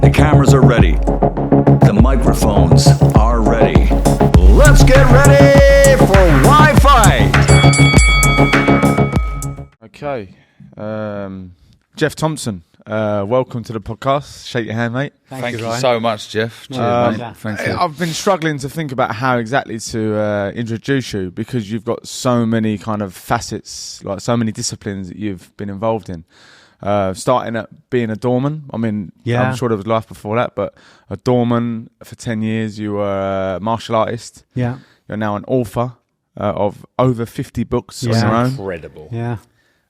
The cameras are ready. The microphones are ready. Let's get ready for Wi-Fi! Okay. Geoff Thompson, welcome to the podcast. Shake your hand, mate. Thank you so much, Geoff. Cheers, mate. Thank you. I've been struggling to think about how exactly to introduce you because you've got so many kind of facets, like so many disciplines that you've been involved in. Starting at being a doorman. I mean, I'm sure there was life before that, but a doorman for 10 years. You were a martial artist. Yeah. You're now an author of over 50 books on your own. Incredible. Yeah.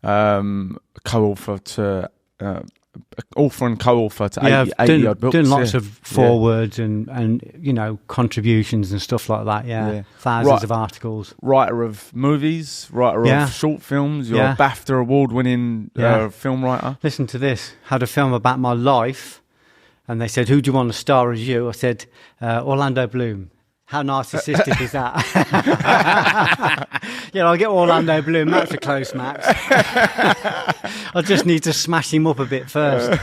Co-author to author and co-author to 80 odd books. Doing lots of forewords and you know, contributions and stuff like that. Yeah. Thousands of articles. Writer of movies, writer of short films. You're a BAFTA award-winning film writer. Listen to this. Had a film about my life, and they said, "Who do you want to star as you?" I said, Orlando Bloom. How narcissistic is that? Yeah, I'll get Orlando Bloom. That's a close match. I just need to smash him up a bit first.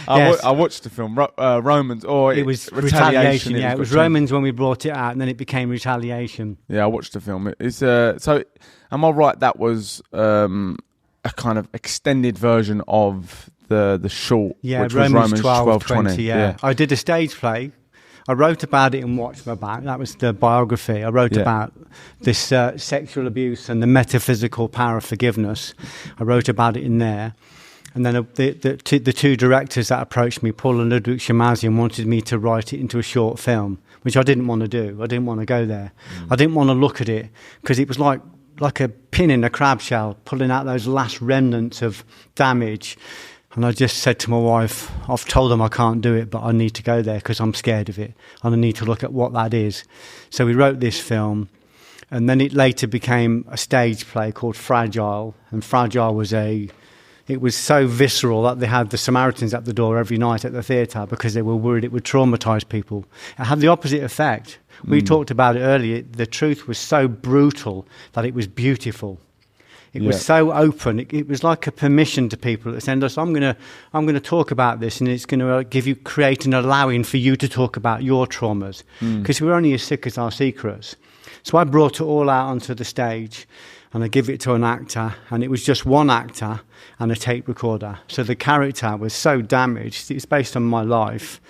I watched the film, Romans, or it was Retaliation. It was Romans when we brought it out, and then it became Retaliation. Yeah, I watched the film. It's so. Am I right? That was a kind of extended version of the short, which was Romans 12:20. Yeah, I did a stage play. I wrote about it and watched my back. That was the biography. I wrote about this sexual abuse and the metaphysical power of forgiveness. I wrote about it in there. And then the two directors that approached me, Paul and Ludwig Shamazian, wanted me to write it into a short film, which I didn't want to do. I didn't want to go there. I didn't want to look at it because it was like a pin in a crab shell, pulling out those last remnants of damage. And I just said to my wife, I've told them I can't do it, but I need to go there because I'm scared of it. And I need to look at what that is. So we wrote this film. And then it later became a stage play called Fragile. And Fragile was it was so visceral that they had the Samaritans at the door every night at the theatre because they were worried it would traumatise people. It had the opposite effect. We talked about it earlier. The truth was so brutal that it was beautiful. It was so open. It was like a permission to people that said, "I'm going to talk about this, and it's going to create an allowing for you to talk about your traumas, because we're only as sick as our secrets." So I brought it all out onto the stage, and I give it to an actor, and it was just one actor and a tape recorder. So the character was so damaged. It's based on my life.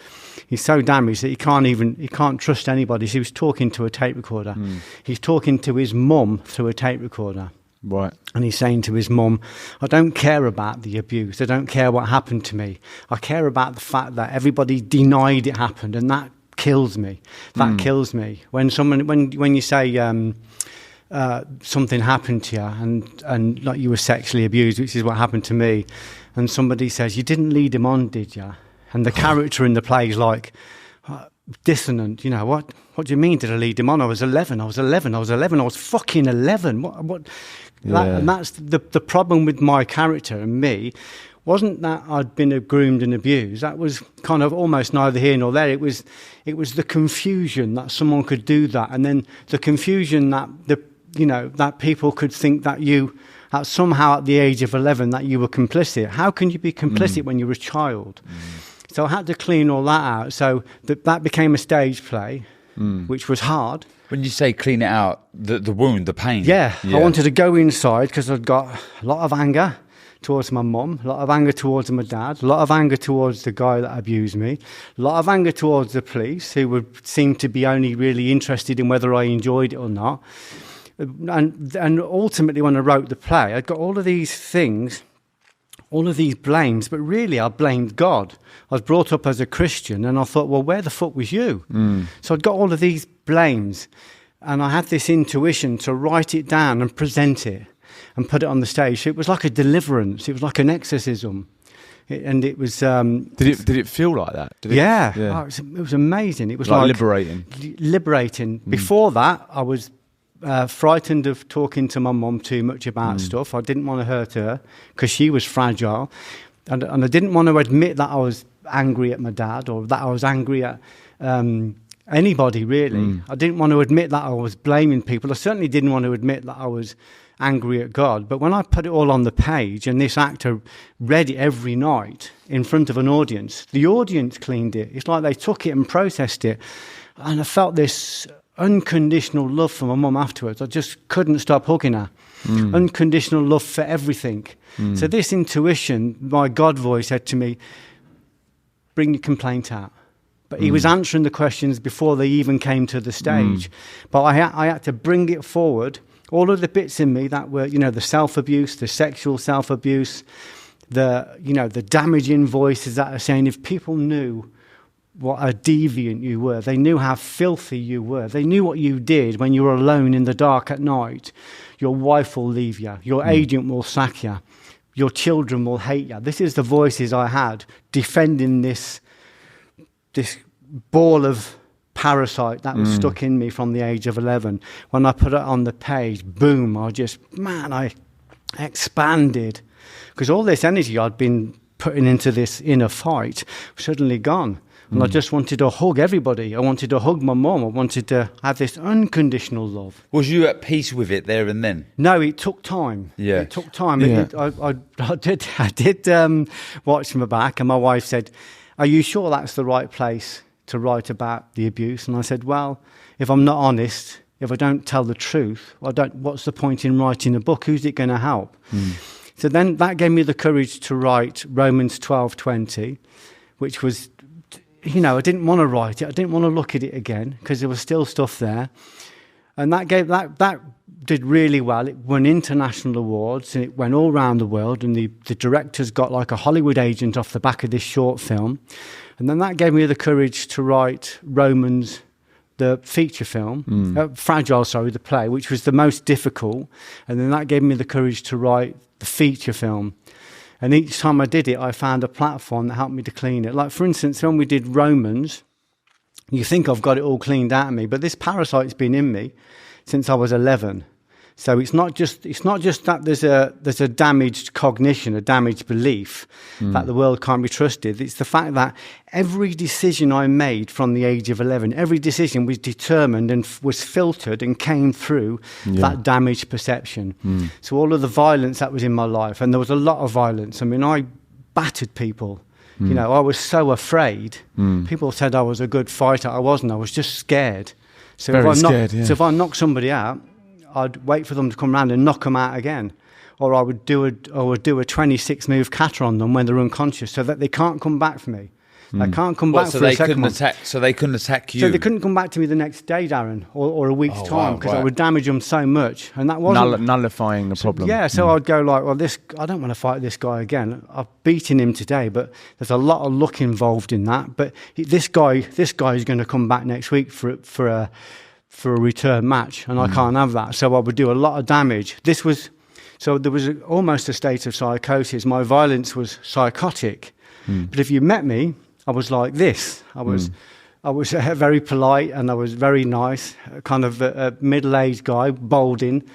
He's so damaged that he can't trust anybody. So he was talking to a tape recorder. He's talking to his mum through a tape recorder. Right. And he's saying to his mum, "I don't care about the abuse. I don't care what happened to me. I care about the fact that everybody denied it happened, and that kills me. That kills me." When you say something happened to you and like you were sexually abused, which is what happened to me, and somebody says, "You didn't lead him on, did you?" And the character in the play is like dissonant. You know, what do you mean, did I lead him on? I was 11. I was fucking 11. What? And that's the problem with my character and me. Wasn't that I'd been groomed and abused. That was kind of almost neither here nor there. It was the confusion that someone could do that, and then the confusion that that people could think that that somehow at the age of 11 that you were complicit. How can you be complicit when you're a child? So I had to clean all that out. So that became a stage play, which was hard. When you say clean it out, the wound, the pain. Yeah. I wanted to go inside because I'd got a lot of anger towards my mum, a lot of anger towards my dad, a lot of anger towards the guy that abused me, a lot of anger towards the police who would seem to be only really interested in whether I enjoyed it or not. And ultimately when I wrote the play, I'd got all of these things, all of these blames, but really I blamed God. I was brought up as a Christian and I thought, well, where the fuck was you? So I'd got all of these blames and I had this intuition to write it down and present it and put it on the stage. So it was like a deliverance. It was like an exorcism. It was... Did it feel like that? Oh, it was amazing. It was like liberating. Before that, I was frightened of talking to my mum too much about stuff. I didn't want to hurt her because she was fragile. And I didn't want to admit that I was angry at my dad or that I was angry at anybody, really. I didn't want to admit that I was blaming people. I certainly didn't want to admit that I was angry at God. But when I put it all on the page and this actor read it every night in front of an audience, the audience cleaned it. It's like they took it and processed it. And I felt this unconditional love for my mum afterwards. I just couldn't stop hugging her. Unconditional love for everything. So this intuition, my God voice said to me, bring your complaint out. But he was answering the questions before they even came to the stage. But I had to bring it forward. All of the bits in me that were, the self-abuse, the sexual self-abuse, the damaging voices that are saying, if people knew what a deviant you were, they knew how filthy you were, they knew what you did when you were alone in the dark at night, your wife will leave you, your agent will sack you, your children will hate you. This is the voices I had defending this ball of parasite that was stuck in me from the age of 11. When I put it on the page, boom, I expanded. Because all this energy I'd been putting into this inner fight was suddenly gone. And I just wanted to hug everybody. I wanted to hug my mum. I wanted to have this unconditional love. Was you at peace with it there and then? No, it took time. Yeah. It took time. Yeah. I did watch my back, and my wife said, are you sure that's the right place to write about the abuse? And I said, well, if I'm not honest, if I don't tell the truth, what's the point in writing a book? Who's it going to help? So then that gave me the courage to write Romans 12:20, which was, I didn't want to write it. I didn't want to look at it again because there was still stuff there. And that did really well. It won international awards and it went all around the world, and the directors got like a Hollywood agent off the back of this short film. And then that gave me the courage to write Romans, the feature film, Fragile, the play, which was the most difficult. And then that gave me the courage to write the feature film. And each time I did it, I found a platform that helped me to clean it. Like, for instance, when we did Romans, you think I've got it all cleaned out of me, but this parasite's been in me since I was 11. So it's not just that there's a damaged cognition, a damaged belief that the world can't be trusted. It's the fact that every decision I made from the age of 11, every decision was determined and was filtered and came through that damaged perception. So all of the violence that was in my life, and there was a lot of violence. I mean, I battered people. I was so afraid. People said I was a good fighter. I wasn't. I was just scared. So if I knocked somebody out, I'd wait for them to come round and knock them out again, or I would do a 26-move kata on them when they're unconscious, so that they can't come back for me. They can't come back for a second one. So they couldn't attack you. So they couldn't come back to me the next day, Darren, or a week's time, because I would damage them so much, and that wasn't nullifying the problem. Yeah, so I'd go like, well, I don't want to fight this guy again. I've beaten him today, but there's a lot of luck involved in that. But this guy is going to come back next week for a return match, and I can't have that. So I would do a lot of damage. There was almost a state of psychosis. My violence was psychotic. But if you met me, I was like this. I was very polite, and I was very nice, kind of a middle-aged guy, balding,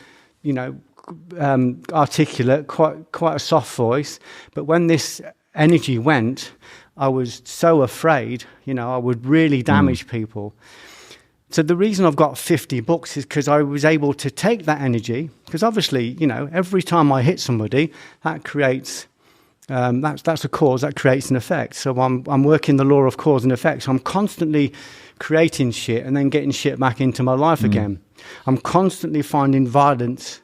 articulate, quite a soft voice. But when this energy went, I was so afraid, I would really damage people. So the reason I've got 50 books is because I was able to take that energy, because obviously, every time I hit somebody, that creates, that's a cause, that creates an effect. So I'm working the law of cause and effect. So I'm constantly creating shit and then getting shit back into my life again. I'm constantly finding violence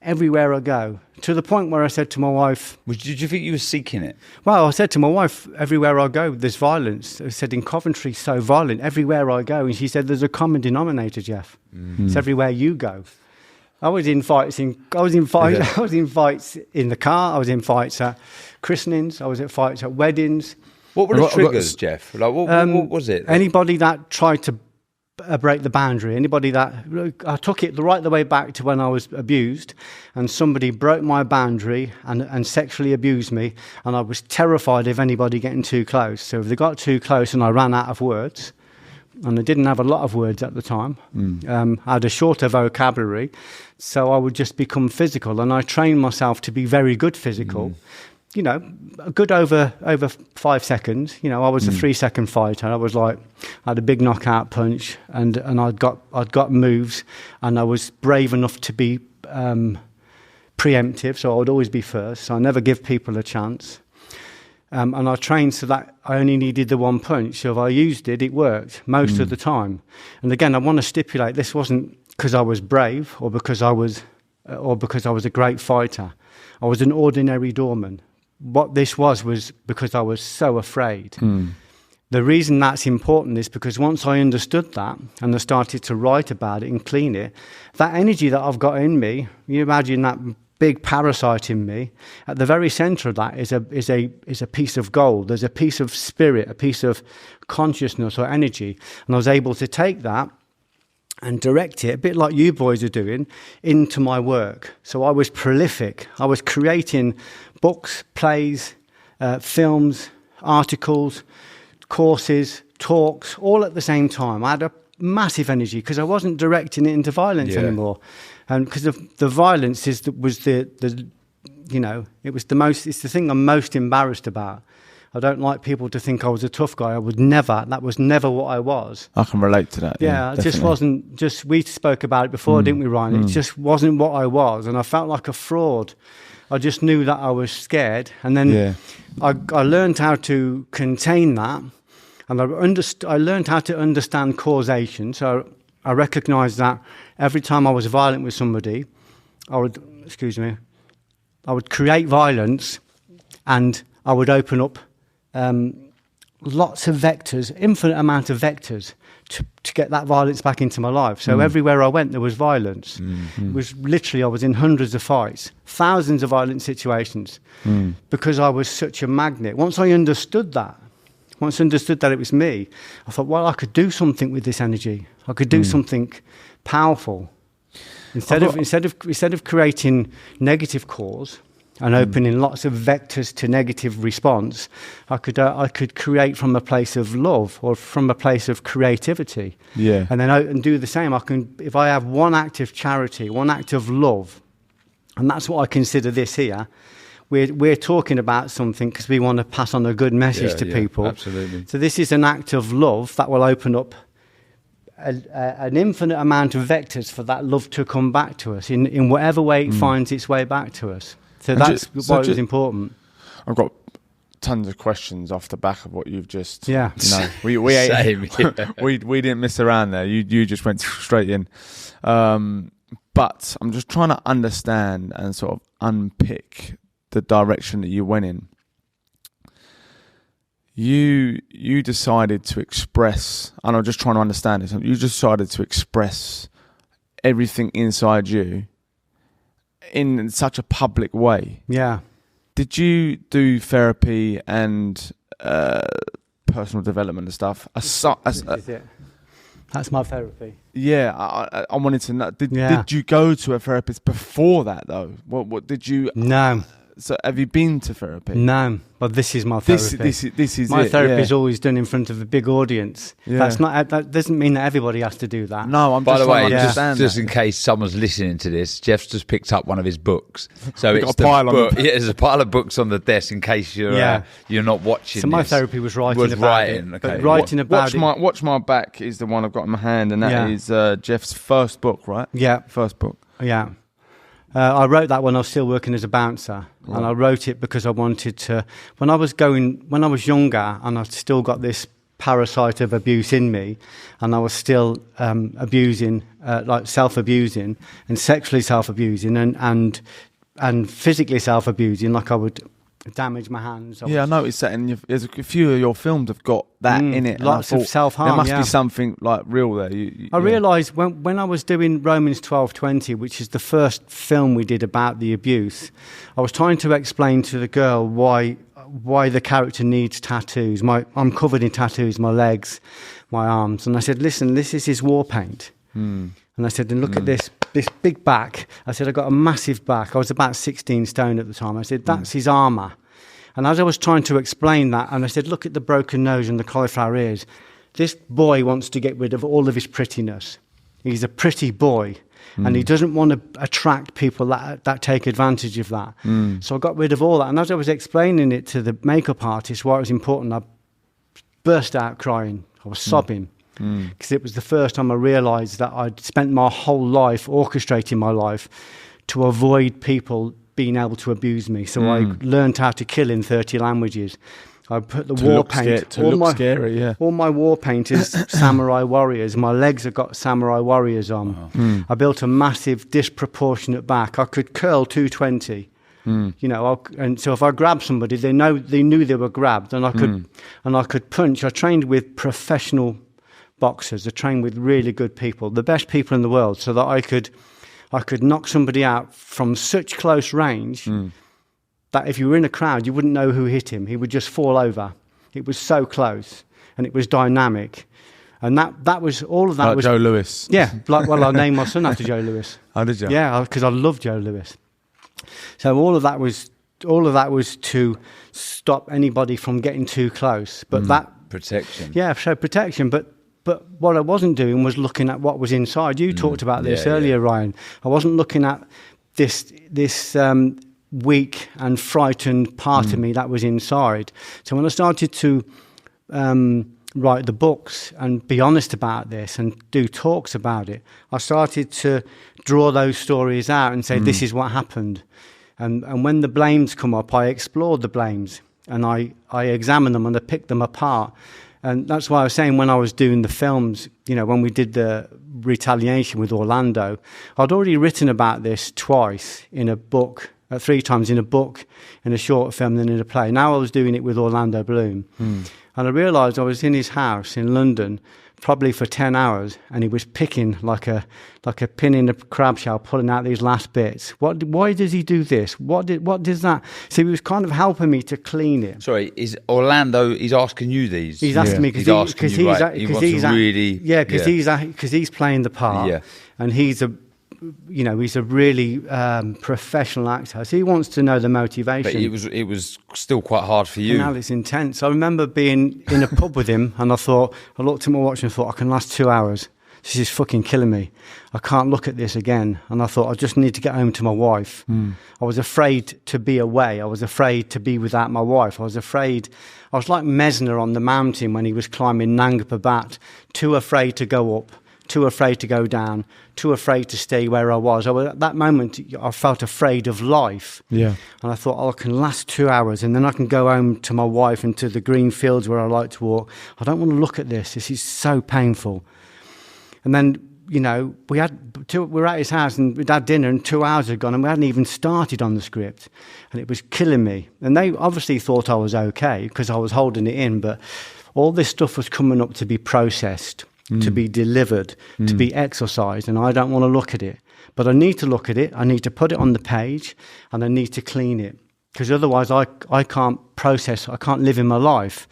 everywhere I go, to the point where I said to my wife... Did you think you were seeking it? Well, I said to my wife, everywhere I go, there's violence. I said, in Coventry, so violent, everywhere I go. And she said, there's a common denominator, Geoff. It's everywhere you go. I was in fights in the car, I was in fights at christenings, I was at fights at weddings. What were the triggers, Geoff? Like, what was it? Anybody that tried to break the boundary, I took it right the way back to when I was abused, and somebody broke my boundary and sexually abused me, and I was terrified of anybody getting too close. So if they got too close and I ran out of words, and I didn't have a lot of words at the time, I had a shorter vocabulary, so I would just become physical, and I trained myself to be very good physical. A good over 5 seconds. I was a 3-second fighter. I had a big knockout punch, and I'd got moves, and I was brave enough to be preemptive, so I would always be first. So I never give people a chance. And I trained so that I only needed the one punch. So if I used it, it worked most of the time. And again, I want to stipulate this wasn't because I was brave or because I was a great fighter. I was an ordinary doorman. What this was because I was so afraid. The reason that's important is because once I understood that and I started to write about it and clean it, that energy that I've got in me, you imagine that big parasite in me, at the very center of that is a piece of gold. There's a piece of spirit, a piece of consciousness or energy. And I was able to take that and direct it, a bit like you boys are doing, into my work. So I was prolific. I was creating books, plays, films, articles, courses, talks, all at the same time. I had a massive energy because I wasn't directing it into violence anymore. And because the violence it's the thing I'm most embarrassed about. I don't like people to think I was a tough guy. That was never what I was. I can relate to that. Yeah, it just wasn't, we spoke about it before, didn't we, Ryan? It just wasn't what I was. And I felt like a fraud. I just knew that I was scared. And then I learned how to contain that. And I learned how to understand causation. So I recognized that every time I was violent with somebody, I would create violence and I would open up lots of vectors, infinite amount of vectors to get that violence back into my life. So everywhere I went, there was violence. It was literally, I was in hundreds of fights, thousands of violent situations because I was such a magnet. Once I understood that it was me, I thought, well, I could do something with this energy. I could do something powerful. Instead of creating negative cause and opening lots of vectors to negative response, I could create from a place of love or from a place of creativity. Yeah. And then do the same. If I have one act of charity, one act of love, and that's what I consider this here. We're talking about something because we want to pass on a good message to people. Absolutely. So this is an act of love that will open up an infinite amount of vectors for that love to come back to us in whatever way it finds its way back to us. So that's why it was important. I've got tons of questions off the back of what you've just. Yeah. We we didn't miss around there. You just went straight in. But I'm just trying to understand and sort of unpick the direction that you went in. You decided to express, and I'm just trying to understand this. You decided to express everything inside you in such a public way. Yeah. Did you do therapy and personal development and stuff? That's my therapy. Yeah, I wanted to know. Did you go to a therapist before that though? What did you? No. So have you been to therapy? No, but this is my therapy. This is my it, therapy is always done in front of a big audience. Yeah. That doesn't mean that everybody has to do that. No, By the way, just in case someone's listening to this, Geoff's just picked up one of his books. So it's a pile there's a pile of books on the desk in case you're not watching. So my therapy was writing about it. Okay. Writing about it. Watch My Back is the one I've got in my hand, and that is Geoff's first book, right? Yeah, first book. Yeah. I wrote that when I was still working as a bouncer, and I wrote it because I wanted to. When I was younger, and I still got this parasite of abuse in me, and I was still abusing, like self-abusing and sexually self-abusing and physically self-abusing, like I would damage my hands. I noticed that, and there's a few of your films have got that in it. Lots of self-harm. There must be something like real there. I realised when I was doing Romans 12:20, which is the first film we did about the abuse, I was trying to explain to the girl why the character needs tattoos. I'm covered in tattoos, my legs, my arms, and I said, listen, this is his war paint. And I said, and look at this big back. I said, I got a massive back. I was about 16 stone at the time. I said, that's his armour. And as I was trying to explain that, and I said, look at the broken nose and the cauliflower ears. This boy wants to get rid of all of his prettiness. He's a pretty boy. And he doesn't want to attract people that take advantage of that. So I got rid of all that. And as I was explaining it to the makeup artist why it was important, I burst out crying. I was sobbing. Because it was the first time I realised that I'd spent my whole life orchestrating my life to avoid people being able to abuse me. So I learned how to kill in 30 languages. I put the war paint. All my war paint is samurai warriors. My legs have got samurai warriors on. I built a massive disproportionate back. I could curl 220. You know, and so if I grabbed somebody, they knew they were grabbed, and I could punch. I trained with professional boxers. I trained with really good people, the best people in the world, so that I could knock somebody out from such close range that if you were in a crowd, you wouldn't know who hit him. He would just fall over. It was so close, and it was dynamic. And that was all of that. Like was Joe Lewis. Yeah, I named my son after Joe Lewis. Oh, did you? Yeah, because I love Joe Lewis. So all of that was to stop anybody from getting too close. But that protection. Yeah, so protection. But what I wasn't doing was looking at what was inside. You talked about this earlier, Ryan. I wasn't looking at this weak and frightened part of me that was inside. So when I started to write the books and be honest about this and do talks about it, I started to draw those stories out and say, this is what happened. And when the blames come up, I explored the blames and I examined them and I picked them apart. And that's why I was saying when I was doing the films, you know, when we did the Retaliation with Orlando, I'd already written about this twice in a book, 3 times in a book, in a short film, then in a play. Now I was doing it with Orlando Bloom. And I realised I was in his house in London, probably for 10 hours, and he was picking like a pin in a crab shell, pulling out these last bits. Why does he do this? What does that? So he was kind of helping me to clean it. Sorry, is Orlando? He's asking you these. He's asking me because he's playing the part, and he's a really professional actor. So he wants to know the motivation. But it was still quite hard for you. Now it's intense. I remember being in a pub with him, and I looked at my watch and thought, I can last 2 hours. This is fucking killing me. I can't look at this again. And I thought, I just need to get home to my wife. I was afraid to be away. I was afraid to be without my wife. I was like Mesner on the mountain when he was climbing Nanga Parbat, too afraid to go up, too afraid to go down, too afraid to stay where I was. At that moment, I felt afraid of life. Yeah. And I thought, I can last 2 hours and then I can go home to my wife and to the green fields where I like to walk. I don't want to look at this. This is so painful. And then, you know, we were at his house and we'd had dinner and 2 hours had gone and we hadn't even started on the script. And it was killing me. And they obviously thought I was okay because I was holding it in. But all this stuff was coming up to be processed, to be delivered, to be exercised, and I don't want to look at it. But I need to look at it, I need to put it on the page, and I need to clean it. Because otherwise I can't process, I can't live in my life.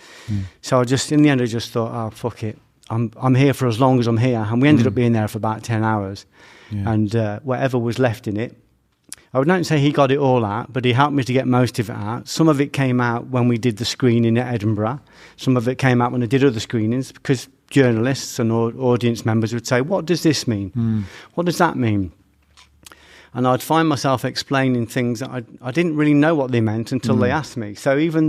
So in the end, I just thought, oh, fuck it. I'm here for as long as I'm here. And we ended up being there for about 10 hours. Yeah. And whatever was left in it, I would not say he got it all out, but he helped me to get most of it out. Some of it came out when we did the screening at Edinburgh. Some of it came out when I did other screenings, because journalists and audience members would say, what does this mean? What does that mean? And I'd find myself explaining things that I didn't really know what they meant until they asked me. So even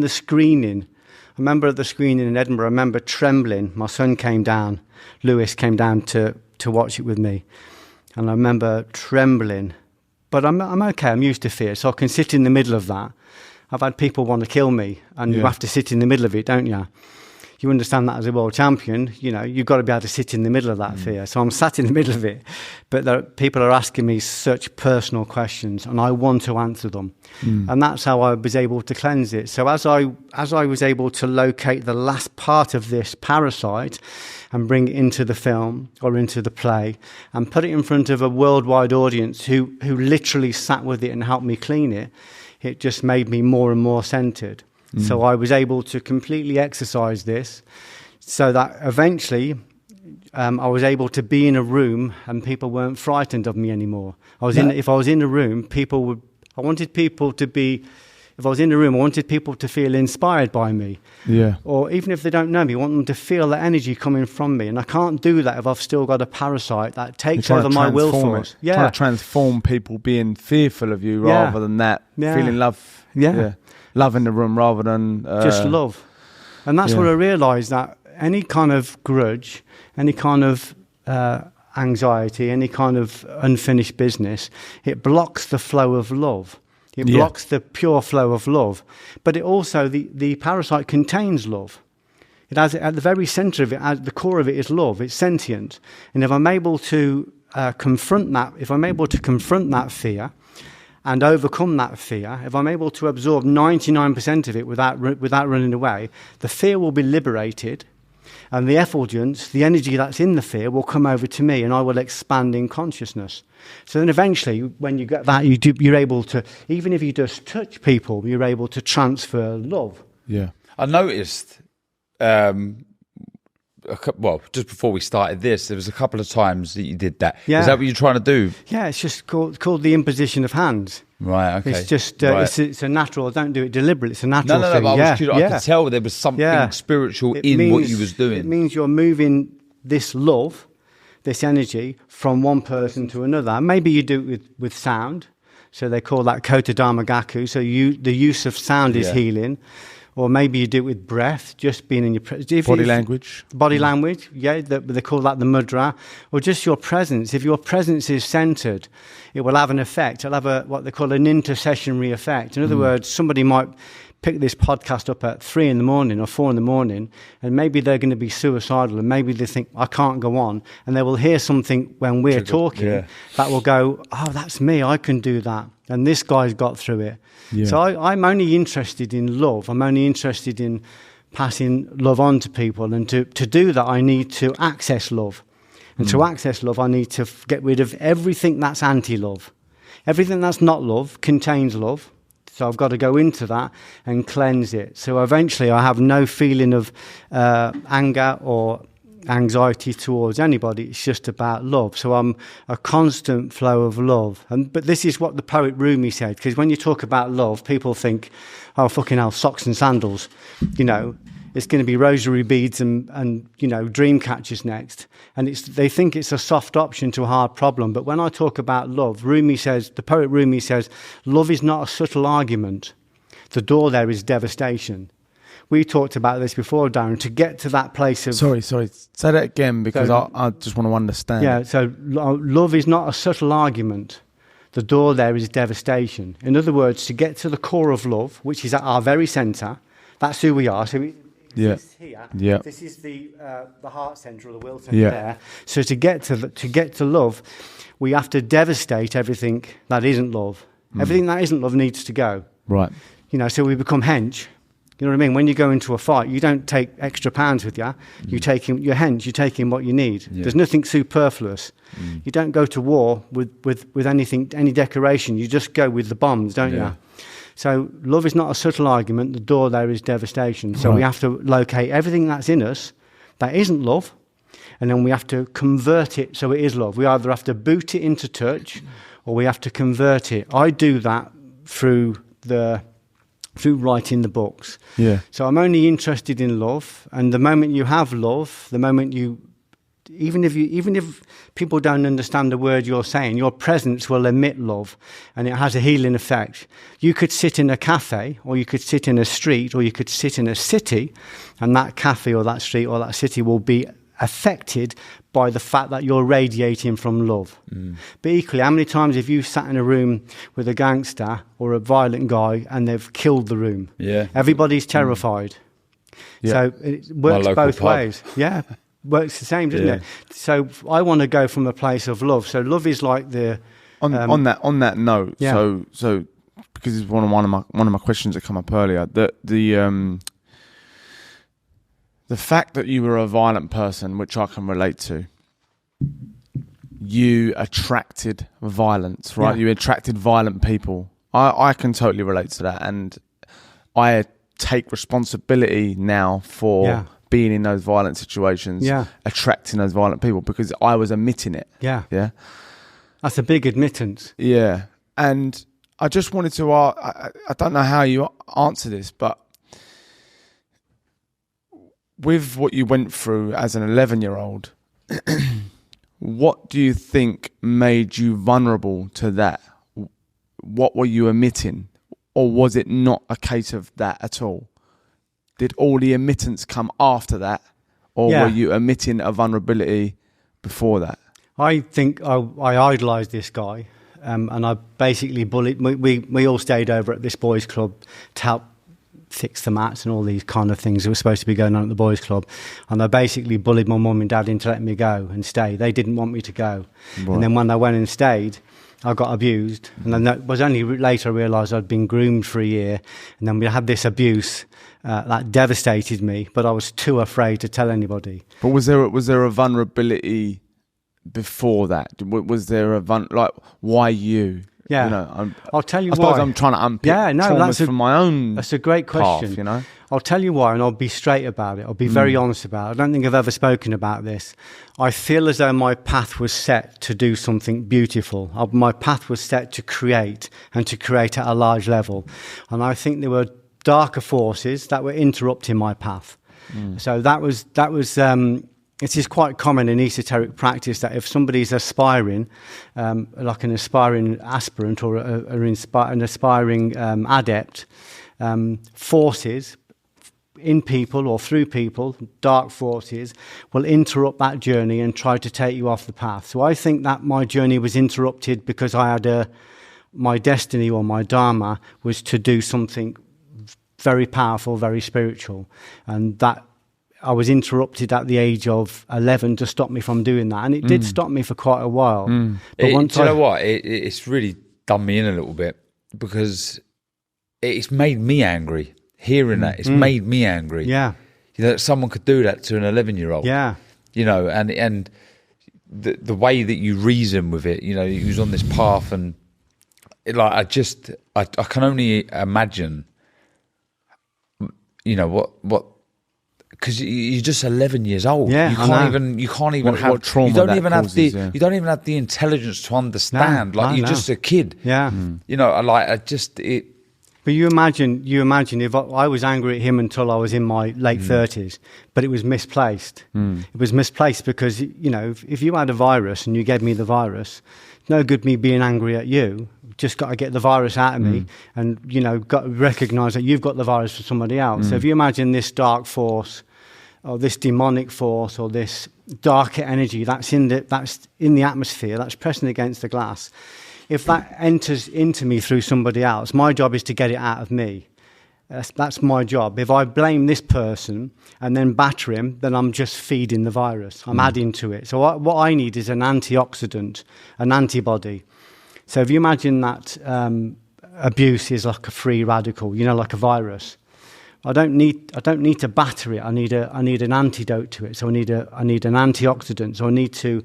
the screening, I remember at the screening in Edinburgh, I remember trembling. My son came down, Lewis came down to watch it with me. And I remember trembling. But I'm okay, I'm used to fear, so I can sit in the middle of that. I've had people want to kill me, and you have to sit in the middle of it, don't you? You understand that as a world champion, you know, you've got to be able to sit in the middle of that fear. So I'm sat in the middle of it, but people are asking me such personal questions and I want to answer them. And that's how I was able to cleanse it. So as I was able to locate the last part of this parasite and bring it into the film or into the play and put it in front of a worldwide audience who literally sat with it and helped me clean it, it just made me more and more centered. So I was able to completely exercise this so that eventually I was able to be in a room and people weren't frightened of me anymore. If I was in a room, if I wanted people to feel inspired by me. Yeah. Or even if they don't know me, I want them to feel the energy coming from me. And I can't do that if I've still got a parasite that takes over my will force. Yeah. Trying to transform people being fearful of you rather than that. Yeah. Feeling love. Yeah. Love in the room rather than... just love. And that's what I realised, that any kind of grudge, any kind of anxiety, any kind of unfinished business, it blocks the flow of love. It blocks the pure flow of love. But it also, the parasite contains love. It has, at the very center of it, at the core of it is love. It's sentient. And if I'm able to confront that fear and overcome that fear, if I'm able to absorb 99% of it without running away, the fear will be liberated. And the effulgence, the energy that's in the fear, will come over to me, and I will expand in consciousness. So then eventually, when you get that, you're able to, even if you just touch people, you're able to transfer love. Yeah. I noticed, just before we started this, there was a couple of times that you did that. Yeah. Is that what you're trying to do? Yeah, it's just called the imposition of hands. Right, okay. It's just, right. it's a natural, don't do it deliberately, it's a natural No, thing. but I was curious. I could tell there was something spiritual It in means, what you was doing. It means you're moving this love, this energy, from one person to another. Maybe you do it with sound, so they call that kota dharma gaku, so the use of sound is healing. Or maybe you do it with breath, just being in your presence. Body language. Body language, they call that the mudra. Or just your presence. If your presence is centered, it will have an effect. It'll have what they call an intercessionary effect. In other words, somebody might pick this podcast up at 3 in the morning or 4 in the morning, and maybe they're going to be suicidal, and maybe they think, I can't go on. And they will hear something when we're talking that will go, oh, that's me, I can do that. And this guy's got through it. Yeah. So I'm only interested in love. I'm only interested in passing love on to people. And to do that, I need to access love. And to access love, I need to get rid of everything that's anti-love. Everything that's not love contains love. So I've got to go into that and cleanse it. So eventually I have no feeling of anger or anxiety towards anybody. It's just about love. So I'm a constant flow of love. But this is what the poet Rumi said, because when you talk about love, people think, oh, fucking hell, socks and sandals. You know, it's going to be rosary beads and you know, dream catchers next. And they think it's a soft option to a hard problem. But when I talk about love, the poet Rumi says, love is not a subtle argument. The door there is devastation. We talked about this before, Darren, to get to that place of... Sorry. Say that again, because I just want to understand. Yeah, so love is not a subtle argument. The door there is devastation. In other words, to get to the core of love, which is at our very centre, that's who we are. So this here, this is the heart centre or the will centre there. So to get to love, we have to devastate everything that isn't love. Everything that isn't love needs to go. Right. You know, so we become hench. You know what I mean? When you go into a fight, you don't take extra pounds with you. You take in your hench. You take in what you need. Yeah. There's nothing superfluous. You don't go to war with anything, any decoration. You just go with the bombs, don't you? So love is not a subtle argument. The door there is devastation. So we have to locate everything that's in us that isn't love, and then we have to convert it so it is love. We either have to boot it into touch, or we have to convert it. I do that through writing the books. Yeah. So I'm only interested in love, and the moment you have love, the moment even if people don't understand the word you're saying, your presence will emit love, and it has a healing effect. You could sit in a cafe, or you could sit in a street, or you could sit in a city, and that cafe or that street or that city will be affected by the fact that you're radiating from love. But equally, how many times have you sat in a room with a gangster or a violent guy and they've killed the room? Yeah. Everybody's terrified. So it works both ways. Yeah. Works the same, doesn't it? So I want to go from a place of love. So love is like the on that note. So because it's one of my questions that come up earlier, the fact that you were a violent person, which I can relate to, you attracted violence, right? Yeah. You attracted violent people. I can totally relate to that, and I take responsibility now for being in those violent situations, attracting those violent people, because I was emitting it. Yeah. That's a big admittance. Yeah. And I just wanted to ask, I don't know how you answer this, but with what you went through as an 11-year-old, what do you think made you vulnerable to that? What were you emitting? Or was it not a case of that at all? Did all the emittance come after that? Or were you emitting a vulnerability before that? I think I idolised this guy, and I basically bullied. We all stayed over at this boys' club to help fix the mats and all these kind of things that were supposed to be going on at the boys' club, and I basically bullied my mum and dad into letting me go and stay. They didn't want me to go, and then when I went and stayed, I got abused, and then it was only later I realised I'd been groomed for a year, and then we had this abuse that devastated me, but I was too afraid to tell anybody. But was there a vulnerability before that? Was there why you? Yeah, you know, I'll tell you I why. suppose I'm trying to unpick traumas from my own. That's a great question. Path, you know, I'll tell you why, and I'll be straight about it. I'll be very honest about it. I don't think I've ever spoken about this. I feel as though my path was set to do something beautiful. My path was set to create, and to create at a large level. And I think there were darker forces that were interrupting my path. So that was. It is quite common in esoteric practice that if somebody's aspiring, like an aspiring aspirant or an aspiring adept, forces in people or through people, dark forces, will interrupt that journey and try to take you off the path. So I think that my journey was interrupted because I had my destiny or my dharma was to do something very powerful, very spiritual, and that I was interrupted at the age of 11 to stop me from doing that, and it did stop me for quite a while. But Do you know what? It's really done me in a little bit, because it's made me angry. Hearing that, it's made me angry. Yeah, you know, that someone could do that to an 11-year-old. Yeah, you know, and the way that you reason with it, you know, he was on this path, and I can only imagine, you know, what. Because you're just 11 years old. Yeah, you can't even have trauma. You don't even causes, have you don't even have the intelligence to understand. You're just a kid. Yeah. You know, But you imagine if I was angry at him until I was in my late 30s, but it was misplaced. It was misplaced because, you know, if you had a virus and you gave me the virus, no good me being angry at you. Just got to get the virus out of me, and, you know, got to recognise that you've got the virus for somebody else. So if you imagine this dark force, or this demonic force, or this darker energy that's in the atmosphere, that's pressing against the glass, if that enters into me through somebody else, my job is to get it out of me. That's my job. If I blame this person and then batter him, then I'm just feeding the virus. I'm adding to it. So what I need is an antioxidant, an antibody. So if you imagine that abuse is like a free radical, you know, like a virus. I don't need to batter it. I need an antidote to it. So I need an antioxidant. So I need to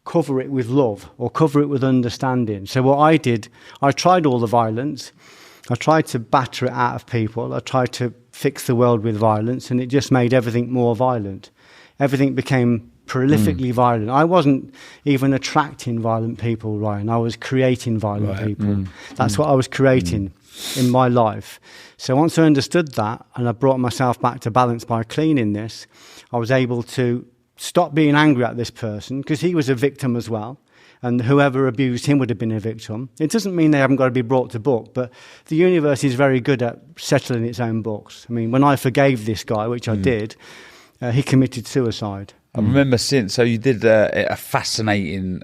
cover it with love or cover it with understanding. So what I did, I tried all the violence. I tried to batter it out of people. I tried to fix the world with violence, and it just made everything more violent. Everything became prolifically violent. I wasn't even attracting violent people, Ryan. I was creating violent people. That's what I was creating in my life. So once I understood that, and I brought myself back to balance by cleaning this, I was able to stop being angry at this person, because he was a victim as well. And whoever abused him would have been a victim. It doesn't mean they haven't got to be brought to book, but the universe is very good at settling its own books. I mean, when I forgave this guy, which I did, he committed suicide. I remember so you did a fascinating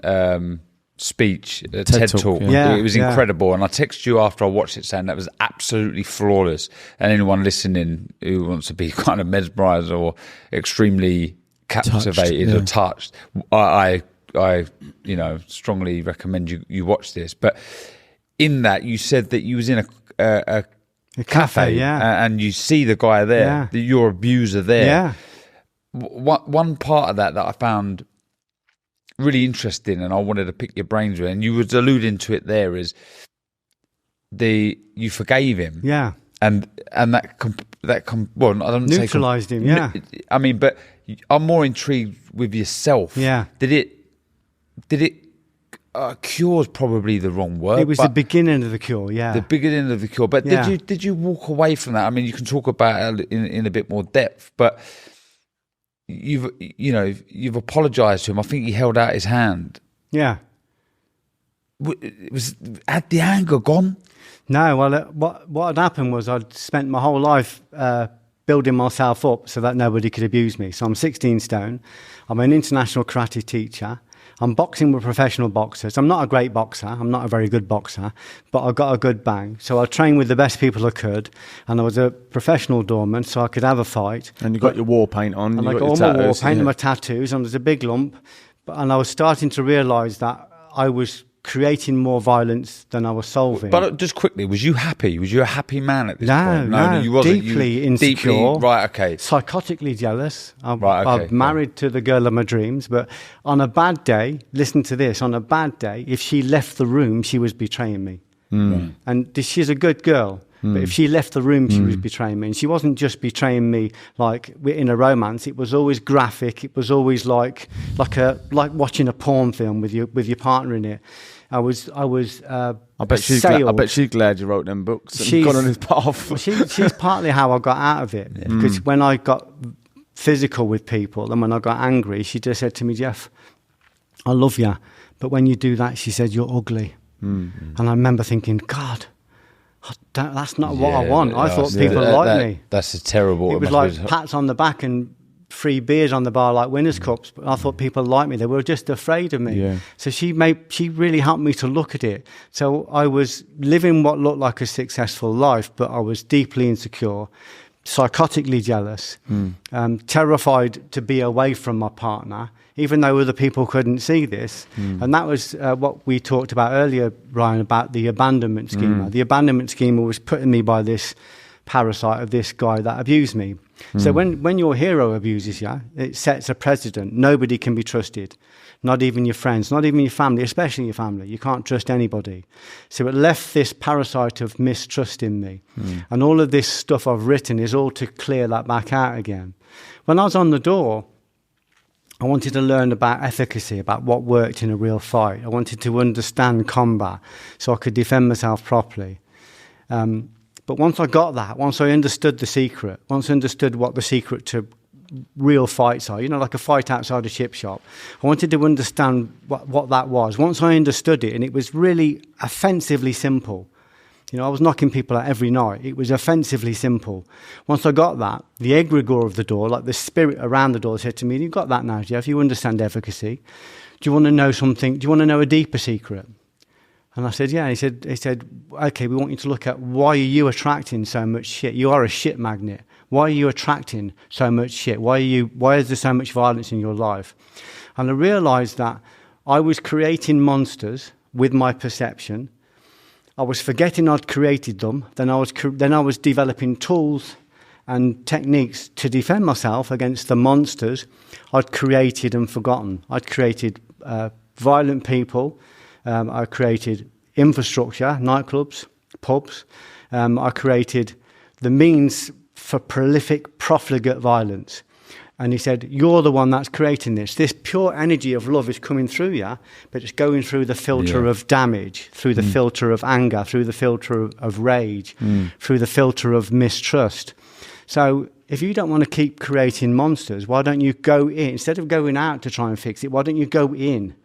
speech, a TED Talk. Yeah, it was incredible. And I texted you after I watched it saying that was absolutely flawless. And anyone listening who wants to be kind of mesmerised or extremely captivated or touched, I you know, strongly recommend you watch this. But in that, you said that you was in a cafe, and you see the guy there, your abuser there. Yeah. One part of that I found really interesting, and I wanted to pick your brains with, and you was alluding to it there, is you forgave him, and that well, I don't neutralised him, I mean, but I'm more intrigued with yourself. Yeah, did it cure is probably the wrong word. It was the beginning of the cure, the beginning of the cure. But did you walk away from that? I mean, you can talk about it in a bit more depth, but you've apologised to him. I think he held out his hand. Yeah. Had the anger gone? No. Well, what had happened was I'd spent my whole life building myself up so that nobody could abuse me. So I'm 16 stone. I'm an international karate teacher. I'm boxing with professional boxers. I'm not a great boxer. I'm not a very good boxer, but I got a good bang. So I trained with the best people I could, and I was a professional doorman, so I could have a fight. And you got your war paint on. And you I got all my war paint and my tattoos, and there's a big lump. And I was starting to realise that I was creating more violence than I was solving. But just quickly, was you happy? Was you a happy man at this point? No, you wasn't. Deeply insecure. Right, okay. Psychotically jealous. I'm Right, okay. married to the girl of my dreams, but on a bad day, listen to this, on a bad day, if she left the room, she was betraying me. Right. And she's a good girl. But if she left the room, she was betraying me. And she wasn't just betraying me like in a romance. It was always graphic. It was always like watching a porn film with your partner in it. I was. I bet she's glad you wrote them books and got on his path. Well, she's partly how I got out of it. Because when I got physical with people and when I got angry, she just said to me, Geoff, I love you, but when you do that, she said, you're ugly. And I remember thinking, God, that's not what I want. I thought people liked me. That's a terrible. It was like pats on the back and free beers on the bar like winners' cups. But I thought people liked me. They were just afraid of me. Yeah. So she really helped me to look at it. So I was living what looked like a successful life, but I was deeply insecure, psychotically jealous, terrified to be away from my partner, even though other people couldn't see this. And that was what we talked about earlier, Ryan, about the abandonment schema. The abandonment schema was put in me by this parasite of this guy that abused me. So when your hero abuses you, it sets a precedent. Nobody can be trusted, not even your friends, not even your family, especially your family. You can't trust anybody. So it left this parasite of mistrust in me. And all of this stuff I've written is all to clear that back out again. When I was on the door, I wanted to learn about efficacy, about what worked in a real fight. I wanted to understand combat so I could defend myself properly. But once I got that, once I understood the secret, once I understood what the secret to real fights are, like a fight outside a chip shop, I wanted to understand what that was. Once I understood it, and it was really offensively simple. I was knocking people out every night. It was offensively simple. Once I got that, the egregore of the door, like the spirit around the door, said to me, you've got that now, Geoff. You understand efficacy. Do you want to know something? Do you want to know a deeper secret? And I said, yeah. He said, okay, we want you to look at why are you attracting so much shit? You are a shit magnet. Why are you attracting so much shit? Why is there so much violence in your life? And I realized that I was creating monsters with my perception. I was forgetting I'd created them. Then I was developing tools and techniques to defend myself against the monsters I'd created and forgotten. I'd created violent people. I created infrastructure, nightclubs, pubs. I created the means for prolific, profligate violence. And he said, you're the one that's creating this. This pure energy of love is coming through you, but it's going through the filter of damage, through the filter of anger, through the filter of rage, through the filter of mistrust. So if you don't want to keep creating monsters, why don't you go in? Instead of going out to try and fix it, why don't you go in?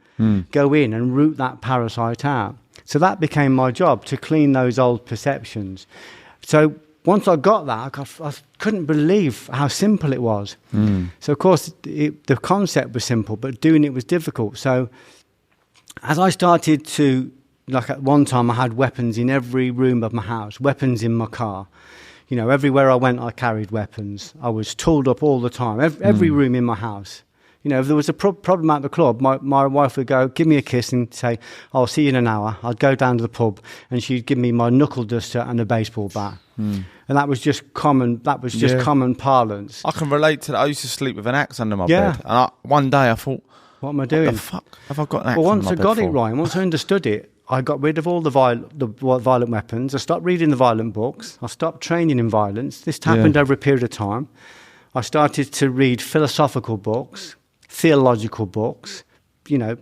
Go in and root that parasite out. So that became my job, to clean those old perceptions. So once I got that, I couldn't believe how simple it was. So, of course, the concept was simple, but doing it was difficult. So as I started to, like at one time, I had weapons in every room of my house, weapons in my car. Everywhere I went, I carried weapons. I was tooled up all the time, every room in my house. If there was a problem at the club, my wife would go, give me a kiss and say, I'll see you in an hour. I'd go down to the pub and she'd give me my knuckle duster and a baseball bat. And that was just common parlance. I can relate to that. I used to sleep with an axe under my bed. And one day I thought, what am I doing? What the fuck have I got an axe Well, under once my I bed got for? it, Ryan, once I understood it, I got rid of all the violent weapons. I stopped reading the violent books. I stopped training in violence. This happened over a period of time. I started to read philosophical books, theological books,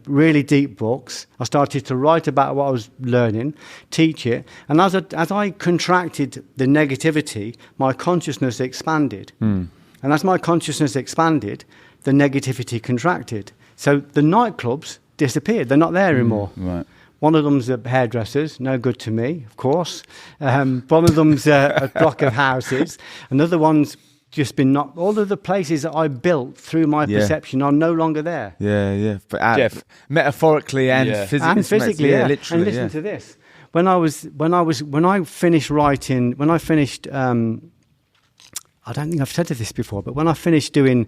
really deep books. I started to write about what I was learning, teach it. And as I contracted the negativity, my consciousness expanded. And as my consciousness expanded, the negativity contracted. So the nightclubs disappeared. They're not there anymore. Right. One of them's a hairdressers, no good to me, of course. One of them's a block of houses. Another one's just been knocked. All of the places that I built through my perception are no longer there. Yeah. But Geoff, metaphorically and physically, literally. And listen to this. When I finished writing, I don't think I've said this before, but when I finished doing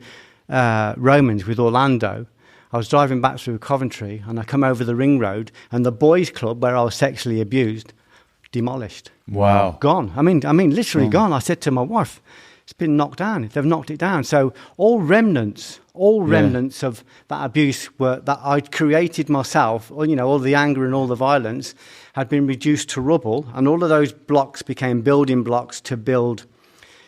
Romans with Orlando, I was driving back through Coventry, and I come over the ring road, and the boys' club where I was sexually abused, demolished. Wow. Gone. I mean, literally gone. I said to my wife, it's been knocked down. They've knocked it down. So all remnants of that abuse that I'd created myself, or, all the anger and all the violence had been reduced to rubble, and all of those blocks became building blocks to build,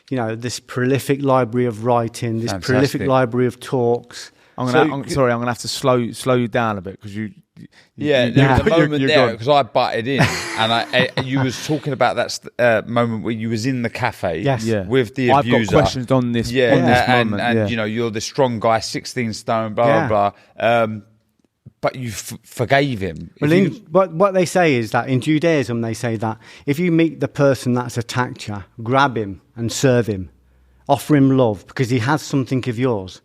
this prolific library of writing, this prolific library of talks. I'm gonna have to slow you down a bit because you. The moment there, because I butted in, and you was talking about that moment where you was in the cafe with the abuser. I've got questions on this. Moment. And you're the strong guy, 16 stone, blah blah blah. But you forgave him. Well, what they say is that in Judaism, they say that if you meet the person that's attacked you, grab him and serve him, offer him love because he has something of yours,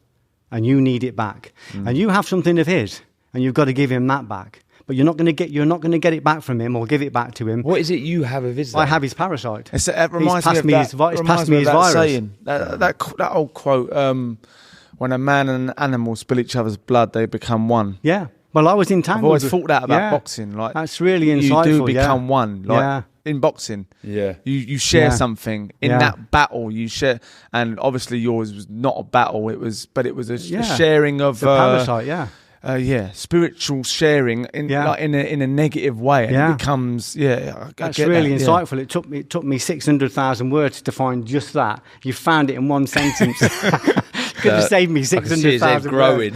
and you need it back, and you have something of his, and you've got to give him that back. But you're not going to get it back from him or give it back to him. What is it you have of his? I have his parasite. It reminds me of that saying, that old quote. When a man and an animal spill each other's blood, they become one. Yeah. Well, I was entangled. I've always thought that about boxing. Like, that's really insightful. You do become one. Like in boxing, you share something in that battle. You share, and obviously yours was not a battle. It was a sharing of the parasite. Spiritual sharing in a negative way. And it becomes That's really insightful. It took me 600,000 words to find just that. You found it in one sentence. Could have saved me 600,000 growing.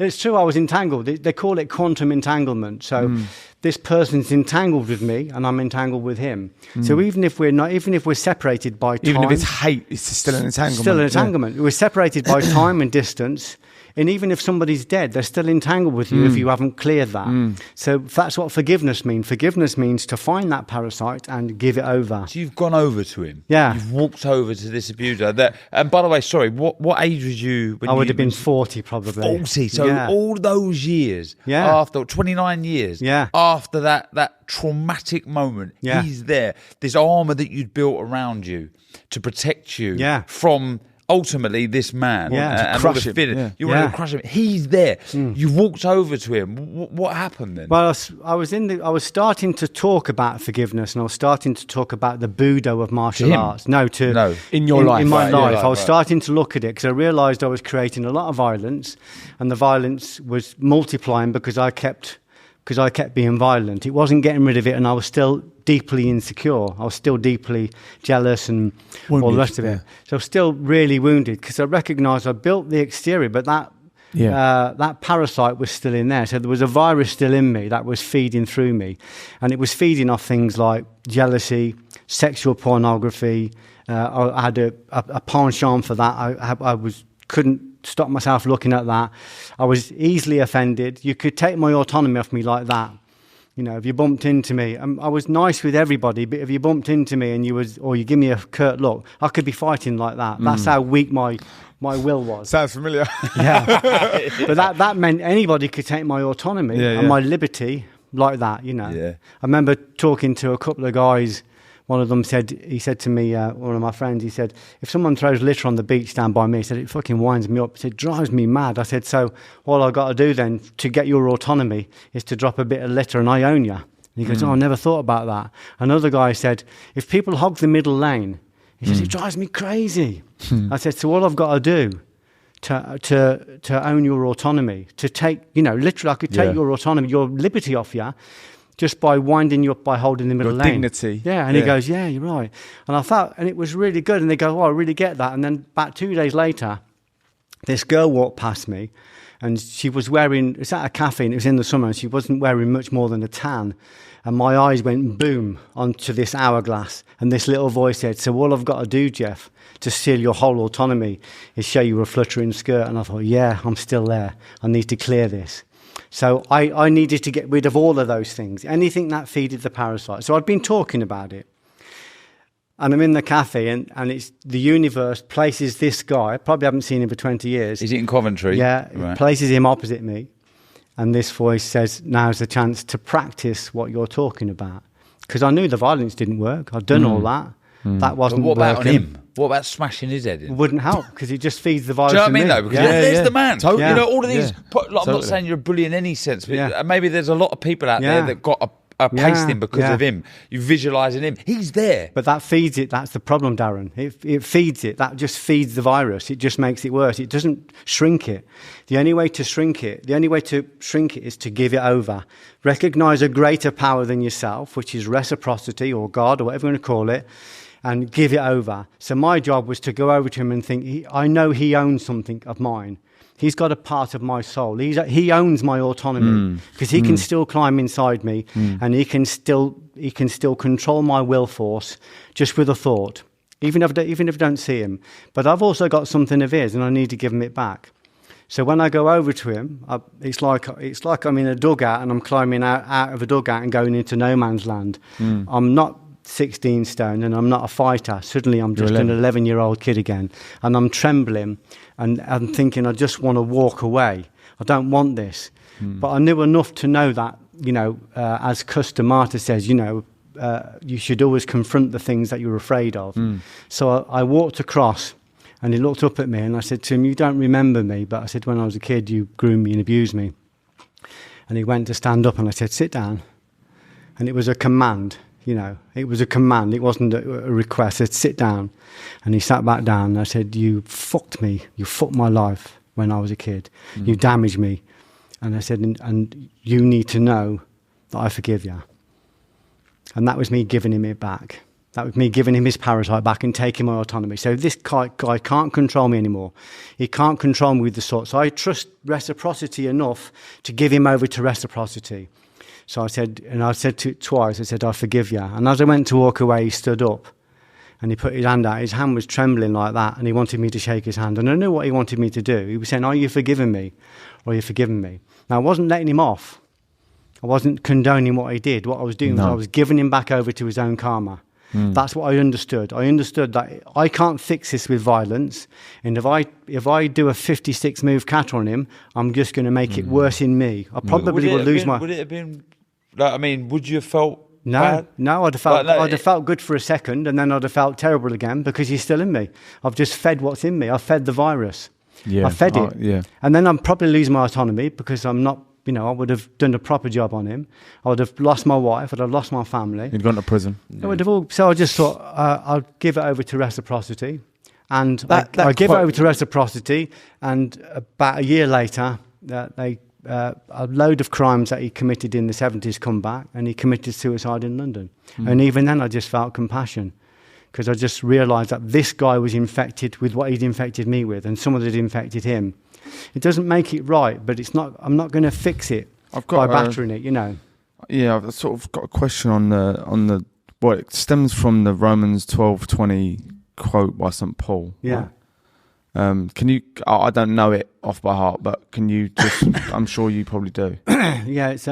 It's true. I was entangled. They call it quantum entanglement. So this person's entangled with me, and I'm entangled with him. So even if we're separated by time, even if it's hate, it's still an entanglement. Still an entanglement. We're separated by time and distance. And even if somebody's dead, they're still entangled with you if you haven't cleared that. So that's what forgiveness means. Forgiveness means to find that parasite and give it over. So you've gone over to him. Yeah. You've walked over to this abuser. And by the way, sorry, what age was you? When I would have been 40 probably. 40. So all those years, after 29 years, after that traumatic moment, he's there. This armour that you'd built around you to protect you from... ultimately this man and crush him. You want to crush him. He's there. You walked over to him. What happened then? Well, I was starting to talk about forgiveness, and I was starting to talk about the Buddha of martial arts. In your life. In my life. I was starting to look at it because I realised I was creating a lot of violence, and the violence was multiplying because I kept being violent. It wasn't getting rid of it, and I was still deeply insecure. I was still deeply jealous and wounded, all the rest of it. So I was still really wounded because I recognised I built the exterior, but that parasite was still in there. So there was a virus still in me that was feeding through me, and it was feeding off things like jealousy, sexual pornography. I had a penchant for that. I couldn't stop myself looking at that. I was easily offended. You could take my autonomy off me like that. If you bumped into me, I was nice with everybody, but if you bumped into me and you give me a curt look, I could be fighting like that. That's how weak my will was. Sounds familiar. But that meant anybody could take my autonomy and my liberty like that. I remember talking to a couple of guys. One of them said to me, one of my friends, he said, if someone throws litter on the beach down by me, he said, it fucking winds me up. He said, it drives me mad. I said, so all I've got to do then to get your autonomy is to drop a bit of litter and I own you. And he goes, I never thought about that. Another guy said, if people hog the middle lane, he says, it drives me crazy. I said, so all I've got to do to own your autonomy, to take, literally I could take your autonomy, your liberty off you, just by winding you up by holding the middle lane. Dignity. Yeah, and he goes, yeah, you're right. And I thought, and it was really good. And they go, I really get that. And then about 2 days later, this girl walked past me, and she was wearing, it's at a cafe, and it was in the summer, and she wasn't wearing much more than a tan. And my eyes went boom onto this hourglass, and this little voice said, so all I've got to do, Geoff, to steal your whole autonomy is show you a fluttering skirt. And I thought, yeah, I'm still there. I need to clear this. So I needed to get rid of all of those things, anything that feeded the parasite. So I'd been talking about it. And I'm in the cafe, and it's the universe places this guy. Probably haven't seen him for 20 years. Is it in Coventry? Yeah, Right. it places him opposite me, and this voice says, "Now's the chance to practice what you're talking about." Because I knew the violence didn't work. I'd done all that. That wasn't But what about on working. him? What about smashing his head in? It wouldn't help because it just feeds the virus. Do you know what I in mean, me. though? Because Yeah, there's yeah. the man. Totally. You know, all of these. Yeah. I'm not Totally. saying you're a bully in any sense, but Yeah. maybe there's a lot of people out there Yeah. that got a pasting because Yeah. of him. You visualising him. He's there. But that feeds it. That's the problem, Darren. It feeds it. That just feeds the virus. It just makes it worse. It doesn't shrink it. The only way to shrink it is to give it over. Recognize a greater power than yourself, which is reciprocity or God or whatever you want to call it, and give it over. So my job was to go over to him and think, I know he owns something of mine. He's got a part of my soul. He owns my autonomy because he can still climb inside me, and he can still control my will force just with a thought, even if I don't see him. But I've also got something of his, and I need to give him it back. So when I go over to him, it's like I'm in a dugout and I'm climbing out of a dugout and going into no man's land. I'm not 16 stone and I'm not a fighter. Suddenly I'm just an 11-year-old kid again, and I'm trembling and I'm thinking I just want to walk away. I don't want this. But I knew enough to know that, as Custer Martyr says, you should always confront the things that you're afraid of. So I walked across, and he looked up at me, and I said to him, "You don't remember me, but I said, when I was a kid, you groomed me and abused me." And he went to stand up, and I said, "Sit down." And it was a command. It was a command. It wasn't a request. I said, "Sit down." And he sat back down. And I said, "You fucked me. You fucked my life when I was a kid. You damaged me." And I said, and you need to know that I forgive you. And that was me giving him it back. That was me giving him his parasite back and taking my autonomy. So this guy can't control me anymore. He can't control me with the sword. So I trust reciprocity enough to give him over to reciprocity. So I said twice, I said, "I forgive you." And as I went to walk away, he stood up and he put his hand out. His hand was trembling like that, and he wanted me to shake his hand. And I knew what he wanted me to do. He was saying, "Are you forgiving me? Or are you forgiving me?" Now, I wasn't letting him off. I wasn't condoning what he did. What I was doing was I was giving him back over to his own karma. That's what I understood. I understood that I can't fix this with violence, and if I do a 56 move cat on him, I'm just going to make it worse in me. I probably will lose my. Would it have been? Would you have felt? bad? No, I'd have felt good for a second, and then I'd have felt terrible again because he's still in me. I've just fed what's in me. I've fed the virus. Yeah. I fed it. Yeah. And then I'm probably losing my autonomy because I'm not. I would have done a proper job on him. I would have lost my wife. I'd have lost my family. You'd gone to prison. I would have so I just thought I'll give it over to reciprocity, and I give it over to reciprocity. And about a year later, a load of crimes that he committed in the 70s come back, and he committed suicide in London. And even then, I just felt compassion because I just realised that this guy was infected with what he'd infected me with, and someone had infected him. It doesn't make it right, but it's not. I'm not going to fix it by battering it. Yeah, I've sort of got a question on the. Well, it stems from the Romans 12:20 quote by St. Paul. Yeah. Can you? I don't know it off by heart, but can you just? I'm sure you probably do. Yeah, it's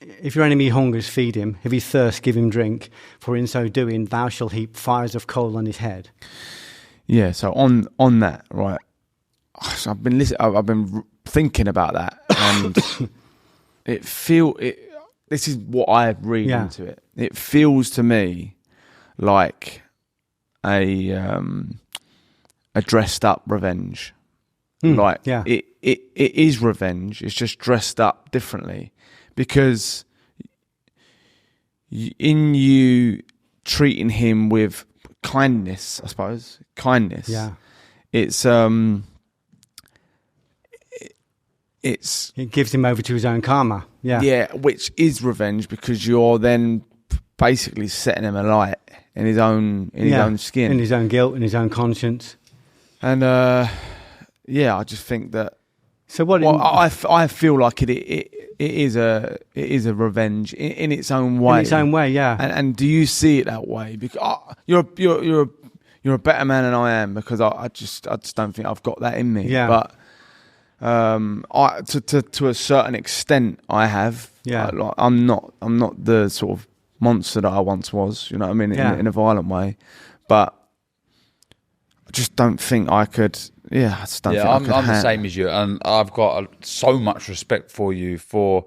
if your enemy hungers, feed him. If he thirsts, give him drink. For in so doing, thou shalt heap fires of coal on his head. Yeah. So on that, right? I've been thinking about that, and this is what I read into it. It feels to me like a dressed up revenge. It is revenge. It's just dressed up differently, because in you treating him with kindness, I suppose, it gives him over to his own karma. Yeah, which is revenge, because you're then basically setting him alight in his own skin, in his own guilt, in his own conscience. And I just think that. So what? I feel like it is a revenge in its own way. In its own way, yeah. And do you see it that way? Because you're a better man than I am, because I just don't think I've got that in me. Yeah. But to a certain extent, I have. Yeah. I'm not the sort of monster that I once was, you know what I mean, Yeah. in a violent way. But I just don't think I could, I just don't think I could I'm the same as you, and I've got so much respect for you for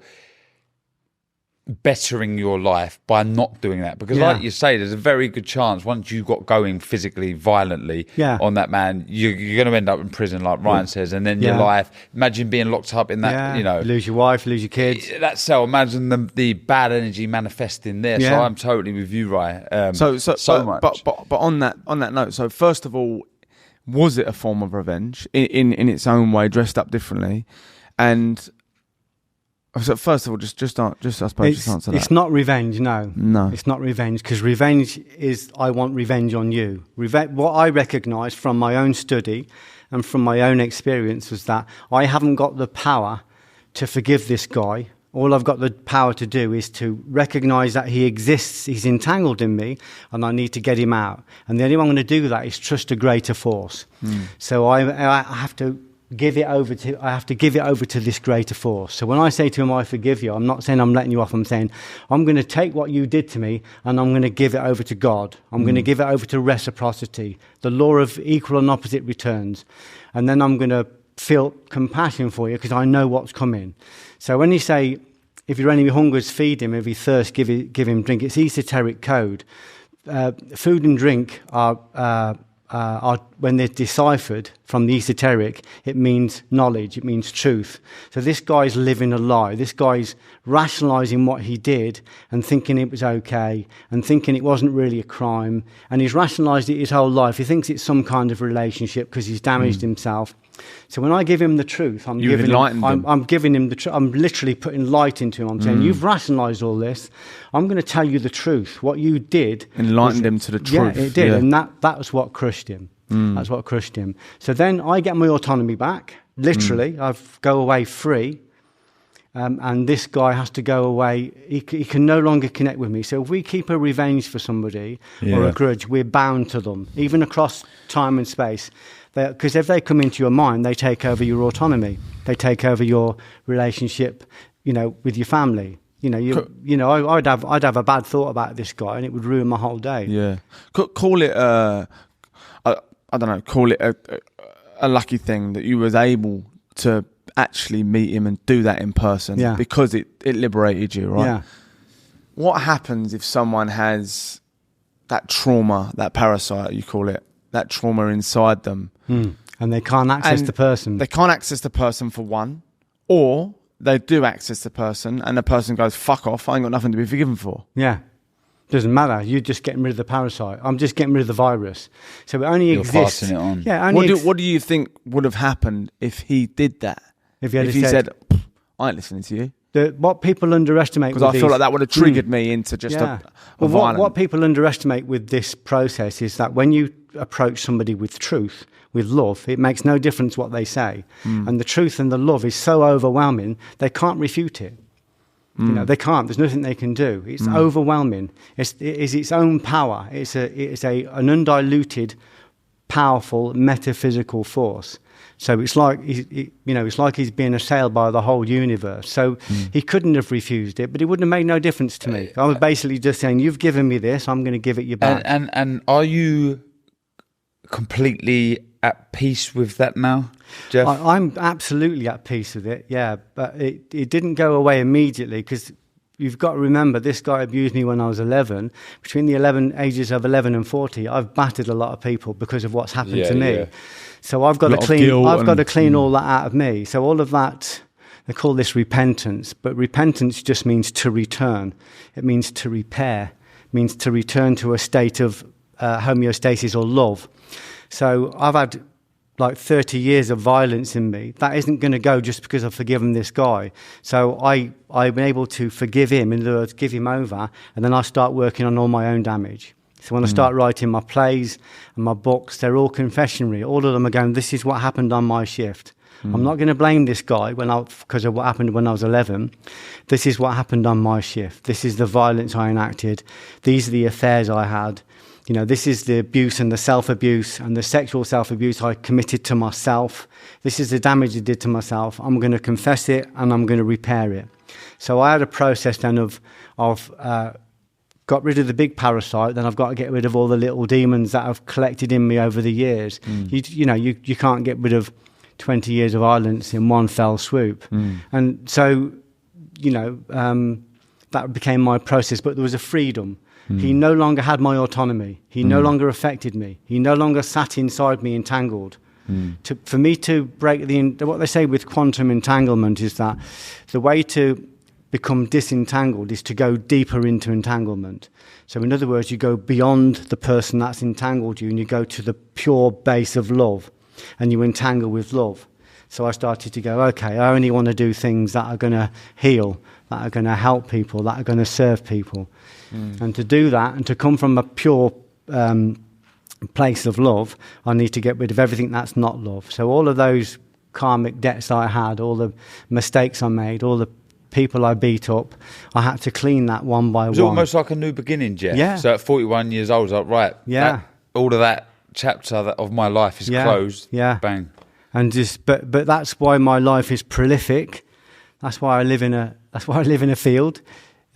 bettering your life by not doing that, because like you say, there's a very good chance once you got going physically violently on that man, you're going to end up in prison, like Ryan says, and then your life, imagine being locked up in that, you know, lose your wife, lose your kids, that cell, imagine the bad energy manifesting there. So I'm totally with you, Ryan. So much. But on that note, so first of all, was it a form of revenge in its own way, dressed up differently? And so first of all, just I suppose just answer that. It's not revenge, no. It's not revenge, because revenge is, I want revenge on you. What I recognise from my own study and from my own experience was that I haven't got the power to forgive this guy. All I've got the power to do is to recognise that he exists, he's entangled in me, and I need to get him out. And the only way I'm going to do that is trust a greater force. So I have to give it over to this greater force. So when I say to him, I forgive you, I'm not saying I'm letting you off. I'm saying I'm going to take what you did to me and I'm going to give it over to God. I'm going to give it over to reciprocity, the law of equal and opposite returns. And then I'm going to feel compassion for you because I know what's coming. So when you say, if your enemy hungers, feed him. If he thirsts, give him drink. It's esoteric code. Food and drink are when they're deciphered from the esoteric, it means knowledge, it means truth. So this guy's living a lie. This guy's rationalising what he did and thinking it was okay and thinking it wasn't really a crime. And he's rationalised it his whole life. He thinks it's some kind of relationship because he's damaged himself. So when I give him the truth, I'm giving him the truth. I'm literally putting light into him. I'm saying, you've rationalised all this. I'm going to tell you the truth. What you did enlightened him to the truth. Yeah, it did, and that was what crushed him. That's what crushed him. So then I get my autonomy back. Literally, I go away free, and this guy has to go away. He can no longer connect with me. So if we keep a revenge for somebody or a grudge, we're bound to them, even across time and space. Because if they come into your mind, they take over your autonomy. They take over your relationship, with your family. I'd have a bad thought about this guy, and it would ruin my whole day. Yeah, call it I don't know. Call it a lucky thing that you was able to actually meet him and do that in person. Yeah. Because it liberated you, right? Yeah. What happens if someone has that trauma, that parasite, you call it, that trauma inside them? And they can't access the person. They can't access the person, for one, or they do access the person and the person goes, fuck off, I ain't got nothing to be forgiven for. Yeah. Doesn't matter. You're just getting rid of the parasite. I'm just getting rid of the virus. So it only exists. You're passing it on. Yeah. What do you think would have happened if he did that? If he said, I ain't listening to you. What people underestimate, because I feel like that would have triggered me into just a violent. What people underestimate with this process is that when you approach somebody with truth, with love, it makes no difference what they say. And the truth and the love is so overwhelming, they can't refute it. They can't. There's nothing they can do. It's overwhelming. It is its own power. It's an undiluted, powerful metaphysical force. So it's like he's being assailed by the whole universe. So he couldn't have refused it, but it wouldn't have made no difference to me. I was basically just saying, "You've given me this. I'm going to give it you back." And are you completely at peace with that now, Geoff? I'm absolutely at peace with it, yeah. But it didn't go away immediately, because you've got to remember, this guy abused me when I was 11. Between the ages of 11 and 40, I've battered a lot of people because of what's happened to me. Yeah. So I've got to clean all that out of me. So all of that, they call this repentance, but repentance just means to return. It means to repair. It means to return to a state of homeostasis or love. So I've had like 30 years of violence in me. That isn't going to go just because I've forgiven this guy. So I've been able to forgive him, in other words, give him over, and then I start working on all my own damage. So when I start writing my plays and my books, they're all confessionary. All of them are going, this is what happened on my shift. I'm not going to blame this guy because of what happened when I was 11. This is what happened on my shift. This is the violence I enacted. These are the affairs I had. This is the abuse and the self-abuse and the sexual self-abuse I committed to myself. This is the damage I did to myself. I'm going to confess it and I'm going to repair it. So I had a process then of got rid of the big parasite, then I've got to get rid of all the little demons that have collected in me over the years. You can't get rid of 20 years of violence in one fell swoop. And so, that became my process, but there was a freedom. He no longer had my autonomy. He no longer affected me. He no longer sat inside me entangled. For me to break what they say with quantum entanglement is that the way to become disentangled is to go deeper into entanglement. So in other words, you go beyond the person that's entangled you and you go to the pure base of love and you entangle with love. So I started to go, okay, I only want to do things that are going to heal, that are going to help people, that are going to serve people. And to do that and to come from a pure place of love, I need to get rid of everything that's not love. So all of those karmic debts I had, all the mistakes I made, all the people I beat up, I had to clean that one by one. It was almost like a new beginning, Geoff. Yeah. So at 41 years old, I was like, right, all of that chapter of my life is closed. Yeah. Bang. And but that's why my life is prolific. That's why I live in a field.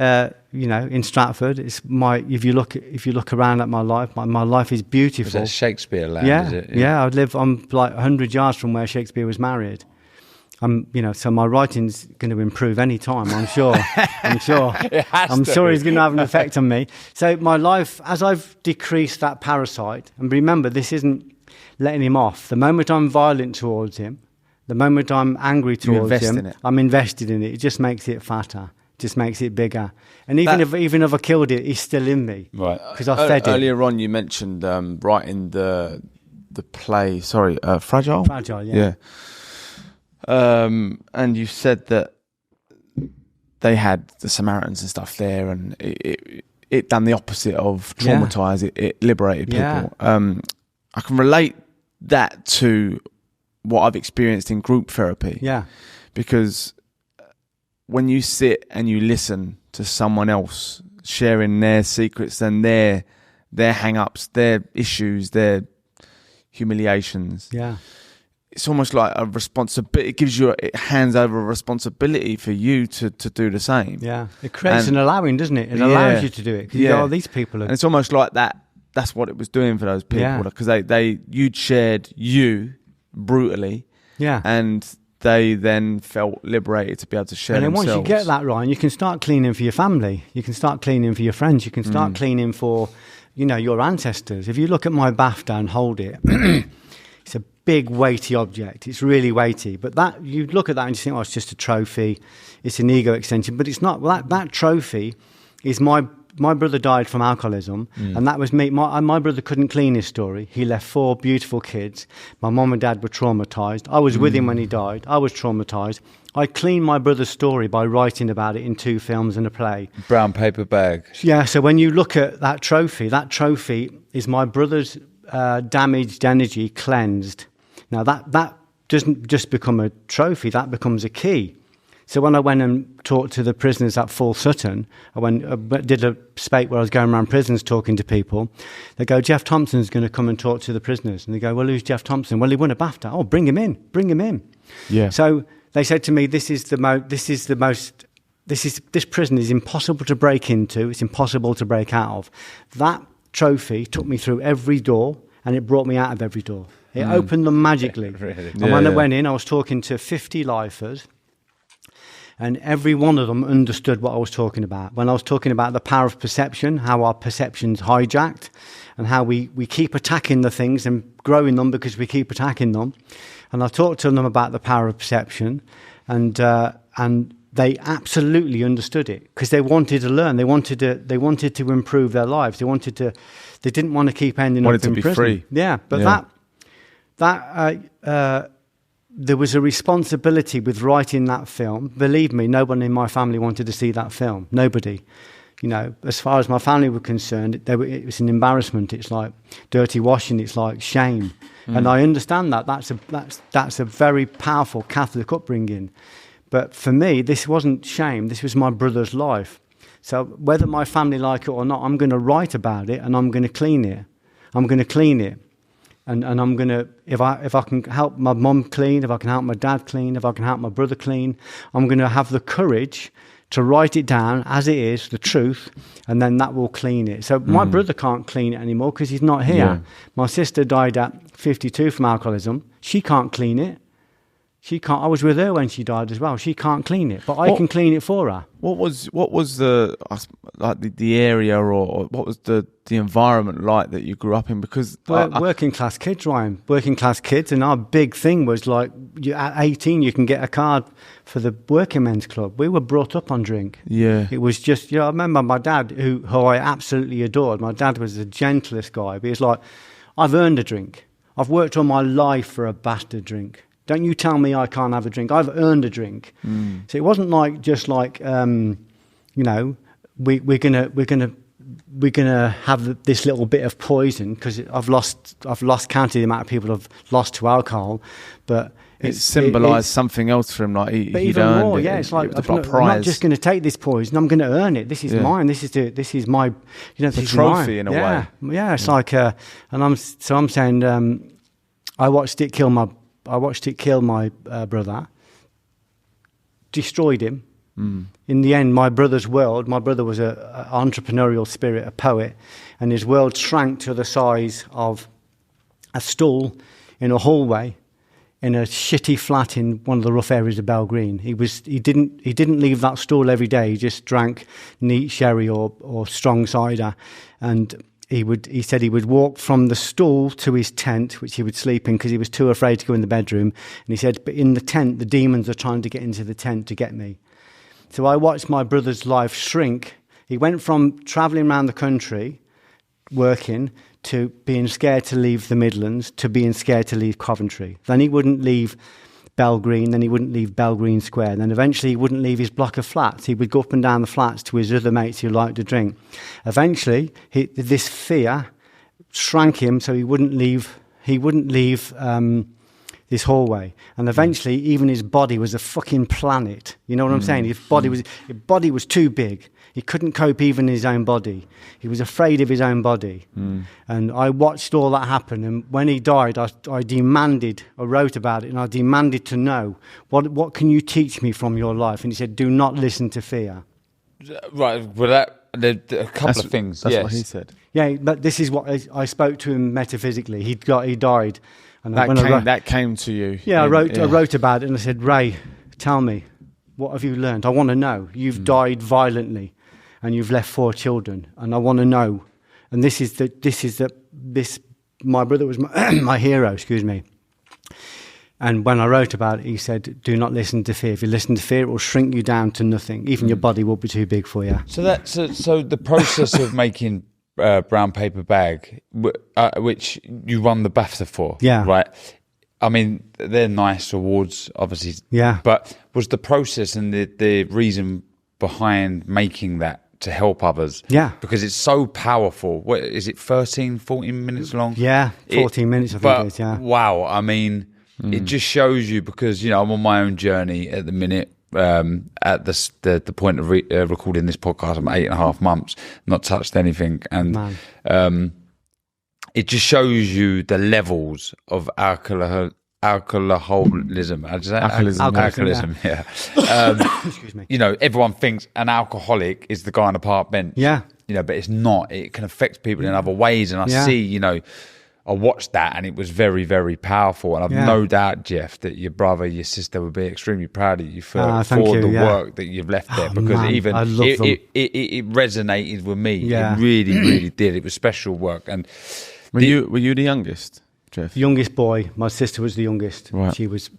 In Stratford, if you look around at my life, my life is beautiful. Is that Shakespeare land? Is it? Yeah. I'm like 100 yards from where Shakespeare was married. So my writing's going to improve any time, I'm sure. I'm sure it's going to have an effect on me. So my life, as I've decreased that parasite, and remember, this isn't letting him off. The moment I'm violent towards him, the moment I'm angry towards him, I'm invested in it. It just makes it fatter, just makes it bigger. And even if I killed it, he's still in me, right? Because I fed it. Earlier on, you mentioned writing the play. Sorry, Fragile. Fragile, yeah. And you said that they had the Samaritans and stuff there, and it done the opposite of traumatise. It liberated people. Yeah. I can relate that to what I've experienced in group therapy. Yeah. Because when you sit and you listen to someone else sharing their secrets and their hang-ups, their issues, their humiliations. Yeah. It's almost like a responsibility. It hands over a responsibility for you to do the same. Yeah, it creates an allowing, doesn't it? It allows you to do it. Because you go, these people are... And it's almost like that. That's what it was doing for those people. Because you'd shared you brutally. Yeah. And they then felt liberated to be able to share themselves. And then once you get that, Ryan, you can start cleaning for your family. You can start cleaning for your friends. You can start cleaning for, your ancestors. If you look at my BAFTA and hold it... It's a big, weighty object. It's really weighty. But that you look at that and you think, it's just a trophy. It's an ego extension. But it's not. Well, that trophy is my brother died from alcoholism, and that was me. My brother couldn't clean his story. He left 4 beautiful kids. My mum and dad were traumatised. I was with him when he died. I was traumatised. I cleaned my brother's story by writing about it in 2 films and a play. Brown paper bag. Yeah, so when you look at that trophy is my brother's damaged energy cleansed. Now that doesn't just become a trophy, that becomes a key. So when I went and talked to the prisoners at Full Sutton, did a spate where I was going around prisons talking to people. They go, Geoff Thompson's going to come and talk to the prisoners. And they go, well, who's Geoff Thompson? Well, he won a BAFTA. Oh, bring him in. Yeah. So they said to me, this prison is impossible to break into. It's impossible to break out of. That trophy took me through every door and it brought me out of every door. It opened them magically. Really? And when I went in, I was talking to 50 lifers and every one of them understood what I was talking about. When I was talking about the power of perception, how our perception's hijacked and how we keep attacking the things and growing them because we keep attacking them. And I talked to them about the power of perception and they absolutely understood it because they wanted to learn. They wanted to improve their lives. They didn't want to keep ending up in prison. Wanted to be free. Yeah, but there was a responsibility with writing that film. Believe me, no one in my family wanted to see that film. Nobody. As far as my family were concerned, it was an embarrassment. It's like dirty washing. It's like shame. And I understand that. That's a very powerful Catholic upbringing. But for me, this wasn't shame. This was my brother's life. So whether my family like it or not, I'm going to write about it and I'm going to clean it. I'm going to clean it. And I'm going to, if I can help my mum clean, if I can help my dad clean, if I can help my brother clean, I'm going to have the courage to write it down as it is, the truth, and then that will clean it. So my brother can't clean it anymore because he's not here. Yeah. My sister died at 52 from alcoholism. She can't clean it. She can't. I was with her when she died as well. She can't clean it, but I can clean it for her. What was the like the area or what was the environment like that you grew up in? Because Working class kids, Ryan. Working class kids, and our big thing was like, at 18 you can get a card for the working men's club. We were brought up on drink. Yeah, it was just, I remember my dad, who I absolutely adored. My dad was the gentlest guy. But he's like, I've earned a drink. I've worked all my life for a bastard drink. Don't you tell me I can't have a drink. I've earned a drink. So it wasn't like just like we're gonna have this little bit of poison, because I've lost count of the amount of people I've lost to alcohol, but it symbolised something else for him. Like he'd even earned more, it. yeah. It's like, it I'm not just going to take this poison. I'm going to earn it. This is mine. This is my, this is trophy mine. in a way. Yeah, it's like, and I'm saying, I watched it kill my brother, destroyed him. In the end, my brother was an entrepreneurial spirit, a poet, and his world shrank to the size of a stool in a hallway in a shitty flat in one of the rough areas of Bell Green. He didn't leave that stool every day. He just drank neat sherry or strong cider, and he said he would walk from the stool to his tent, which he would sleep in because he was too afraid to go in the bedroom. And he said, but in the tent, the demons are trying to get into the tent to get me. So I watched my brother's life shrink. He went from travelling around the country, working, to being scared to leave the Midlands, to being scared to leave Coventry. Then he wouldn't leave Bell Green, then he wouldn't leave Bell Green Square, then eventually he wouldn't leave his block of flats. He would go up and down the flats to his other mates who liked to drink. Eventually, this fear shrank him so he wouldn't leave this hallway. And eventually, even his body was a fucking planet. You know what I'm saying? His body was too big. He couldn't cope even in his own body. He was afraid of his own body. And I watched all that happen. And when he died, I wrote about it, and I demanded to know, what can you teach me from your life? And he said, do not listen to fear. Right. Well, a couple of things. That's yes. what he said. Yeah, but this is what I spoke to him metaphysically. He died. And that came to you. Yeah, I wrote about it, and I said, Ray, tell me, what have you learned? I want to know. You've died violently, and you've left 4 children, and I want to know. And my brother was my hero, excuse me. And when I wrote about it, he said, do not listen to fear. If you listen to fear, it will shrink you down to nothing. Even your body will be too big for you. So the process of making brown paper bag, which you won the BAFTA for, right? I mean, they're nice awards, obviously. Yeah. But was the process and the reason behind making that to help others? Yeah. Because it's so powerful. What is it, 13, 14 minutes long? Yeah, 14 minutes, I think it is, yeah. Wow, I mean, it just shows you, because, I'm on my own journey at the minute. At the point of recording this podcast, I'm 8.5 months, not touched anything. And it just shows you the levels of alcoholism. Alcoholism, yeah. Excuse me. Everyone thinks an alcoholic is the guy on the park bench. Yeah. But it's not. It can affect people in other ways. And I see, I watched that, and it was very, very powerful. And I've no doubt, Geoff, that your brother, your sister would be extremely proud of you for the work that you've left there. Because it resonated with me. Yeah. It really, really did. It was special work. And were you the youngest, Geoff? Youngest boy. My sister was the youngest. Right. She was.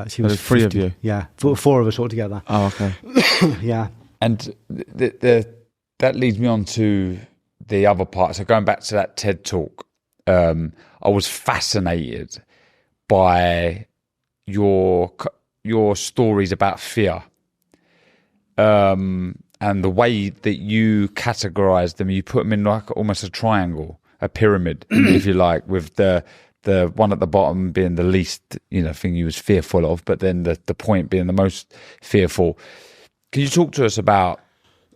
She was 3 of you. Yeah, 4 of us all together. Oh, okay. Yeah. And that leads me on to the other part. So going back to that TED talk. I was fascinated by your stories about fear, and the way that you categorized them. You put them in like almost a triangle, a pyramid, if you like, with the one at the bottom being the least thing you was fearful of, but then the point being the most fearful. Can you talk to us about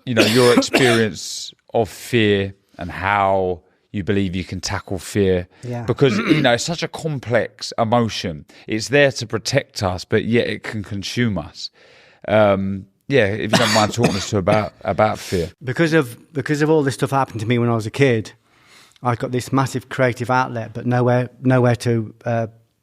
your experience of fear and how you believe you can tackle fear? Because it's such a complex emotion. It's there to protect us, but yet it can consume us. if you don't mind talking to us about fear. Because of all this stuff happened to me when I was a kid, I got this massive creative outlet, but nowhere to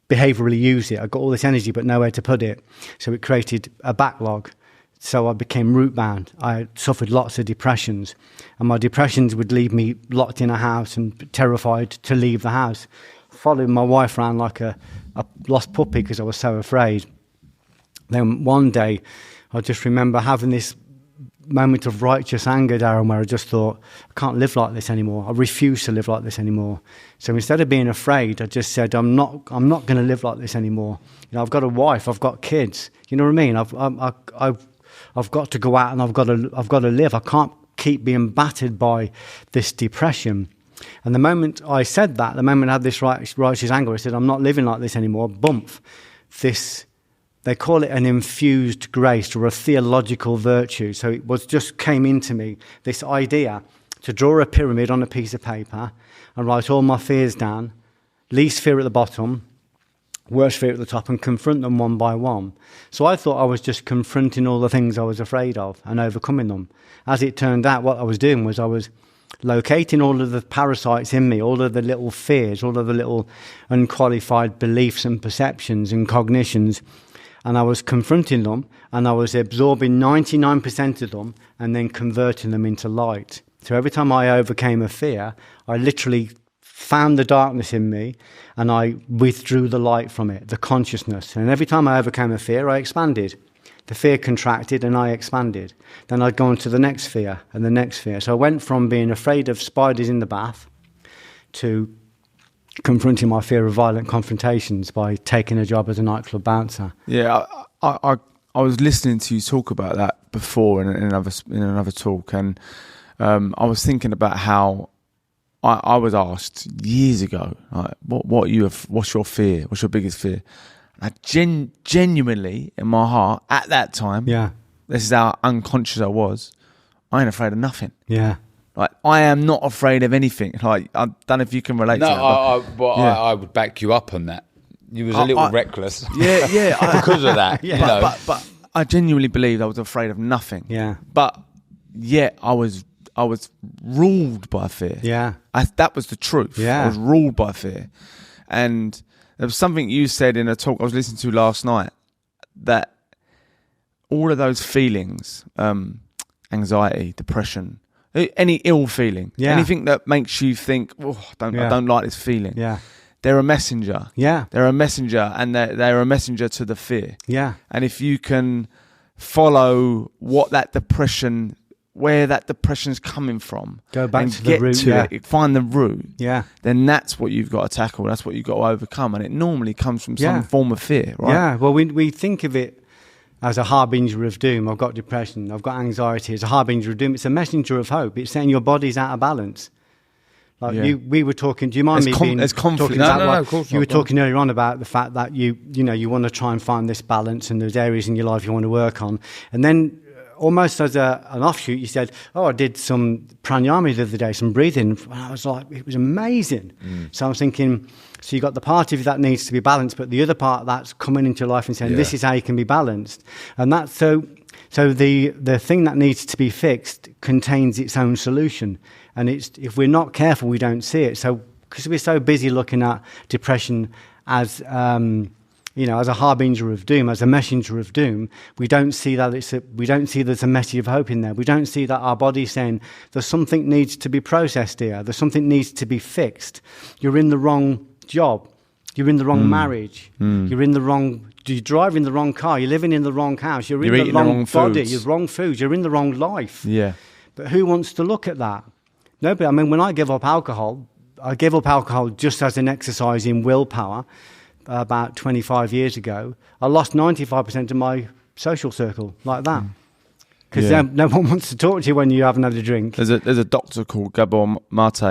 behaviourally use it. I got all this energy, but nowhere to put it. So it created a backlog. So I became root bound. I suffered lots of depressions, and my depressions would leave me locked in a house and terrified to leave the house, following my wife around like a lost puppy because I was so afraid. Then one day, I just remember having this moment of righteous anger, Darren, where I just thought, I can't live like this anymore. I refuse to live like this anymore. So instead of being afraid, I just said, I'm not going to live like this anymore. You know, I've got a wife, I've got kids. You know what I mean? I've got to go out and I've got to live. I can't keep being battered by this depression. And the moment I said that, the moment I had this righteous anger, I said, I'm not living like this anymore. Bump. They call it an infused grace or a theological virtue. So it just came into me, this idea to draw a pyramid on a piece of paper and write all my fears down, least fear at the bottom, worst fear at the top, and confront them one by one. So I thought I was just confronting all the things I was afraid of and overcoming them. As it turned out, what I was doing was I was locating all of the parasites in me, all of the little fears, all of the little unqualified beliefs and perceptions and cognitions, and I was confronting them, and I was absorbing 99% of them and then converting them into light. So every time I overcame a fear, I literally found the darkness in me and I withdrew the light from it, the consciousness. And every time I overcame a fear, I expanded. The fear contracted and I expanded. Then I'd go on to the next fear and the next fear. So I went from being afraid of spiders in the bath to confronting my fear of violent confrontations by taking a job as a nightclub bouncer. Yeah, I was listening to you talk about that before in another talk, and I was thinking about how I was asked years ago, like, what's your fear? What's your biggest fear? And I genuinely, in my heart, at that time, this is how unconscious I was, I ain't afraid of nothing. Yeah. Like, I am not afraid of anything. Like, I don't know if you can relate to that. I would back you up on that. You was a little reckless. Yeah. Because of that. Yeah. You know. But I genuinely believed I was afraid of nothing. Yeah. But yet I was ruled by fear. Yeah. That was the truth. Yeah. I was ruled by fear. And there was something you said in a talk I was listening to last night, that all of those feelings, anxiety, depression, any ill feeling, anything that makes you think, I don't like this feeling. Yeah. They're a messenger. Yeah. They're a messenger, and they're a messenger to the fear. Yeah. And if you can follow where that depression's coming from, go back and to get the root, to it, find the root, then that's what you've got to tackle. That's what you've got to overcome. And it normally comes from some form of fear, right? Yeah. Well, we think of it as a harbinger of doom. I've got depression, I've got anxiety. It's a harbinger of doom. It's a messenger of hope. It's saying your body's out of balance. Like we were talking. Do you mind talking about of course you not. were talking earlier on about the fact that you want to try and find this balance, and there's areas in your life you want to work on, and then almost as an offshoot, you said, I did some pranayama the other day, some breathing. And I was like, it was amazing. So I'm thinking, so you got the part of you that needs to be balanced, but the other part that's coming into your life and saying, this is how you can be balanced. And that's so the thing that needs to be fixed contains its own solution. And if we're not careful, we don't see it. So because we're so busy looking at depression as as a harbinger of doom, as a messenger of doom, we don't see that we don't see there's a message of hope in there. We don't see that our body's saying there's something needs to be processed here. There's something needs to be fixed. You're in the wrong job. You're in the wrong marriage. You're driving the wrong car. You're living in the wrong house. You're in the wrong body. You're wrong foods. You're in the wrong life. Yeah. But who wants to look at that? Nobody. I mean, when I give up alcohol, I gave up alcohol just as an exercise in willpower. About 25 years ago, I lost 95% of my social circle like that. Because no one wants to talk to you when you haven't had a drink. There's a doctor called Gabor Mate,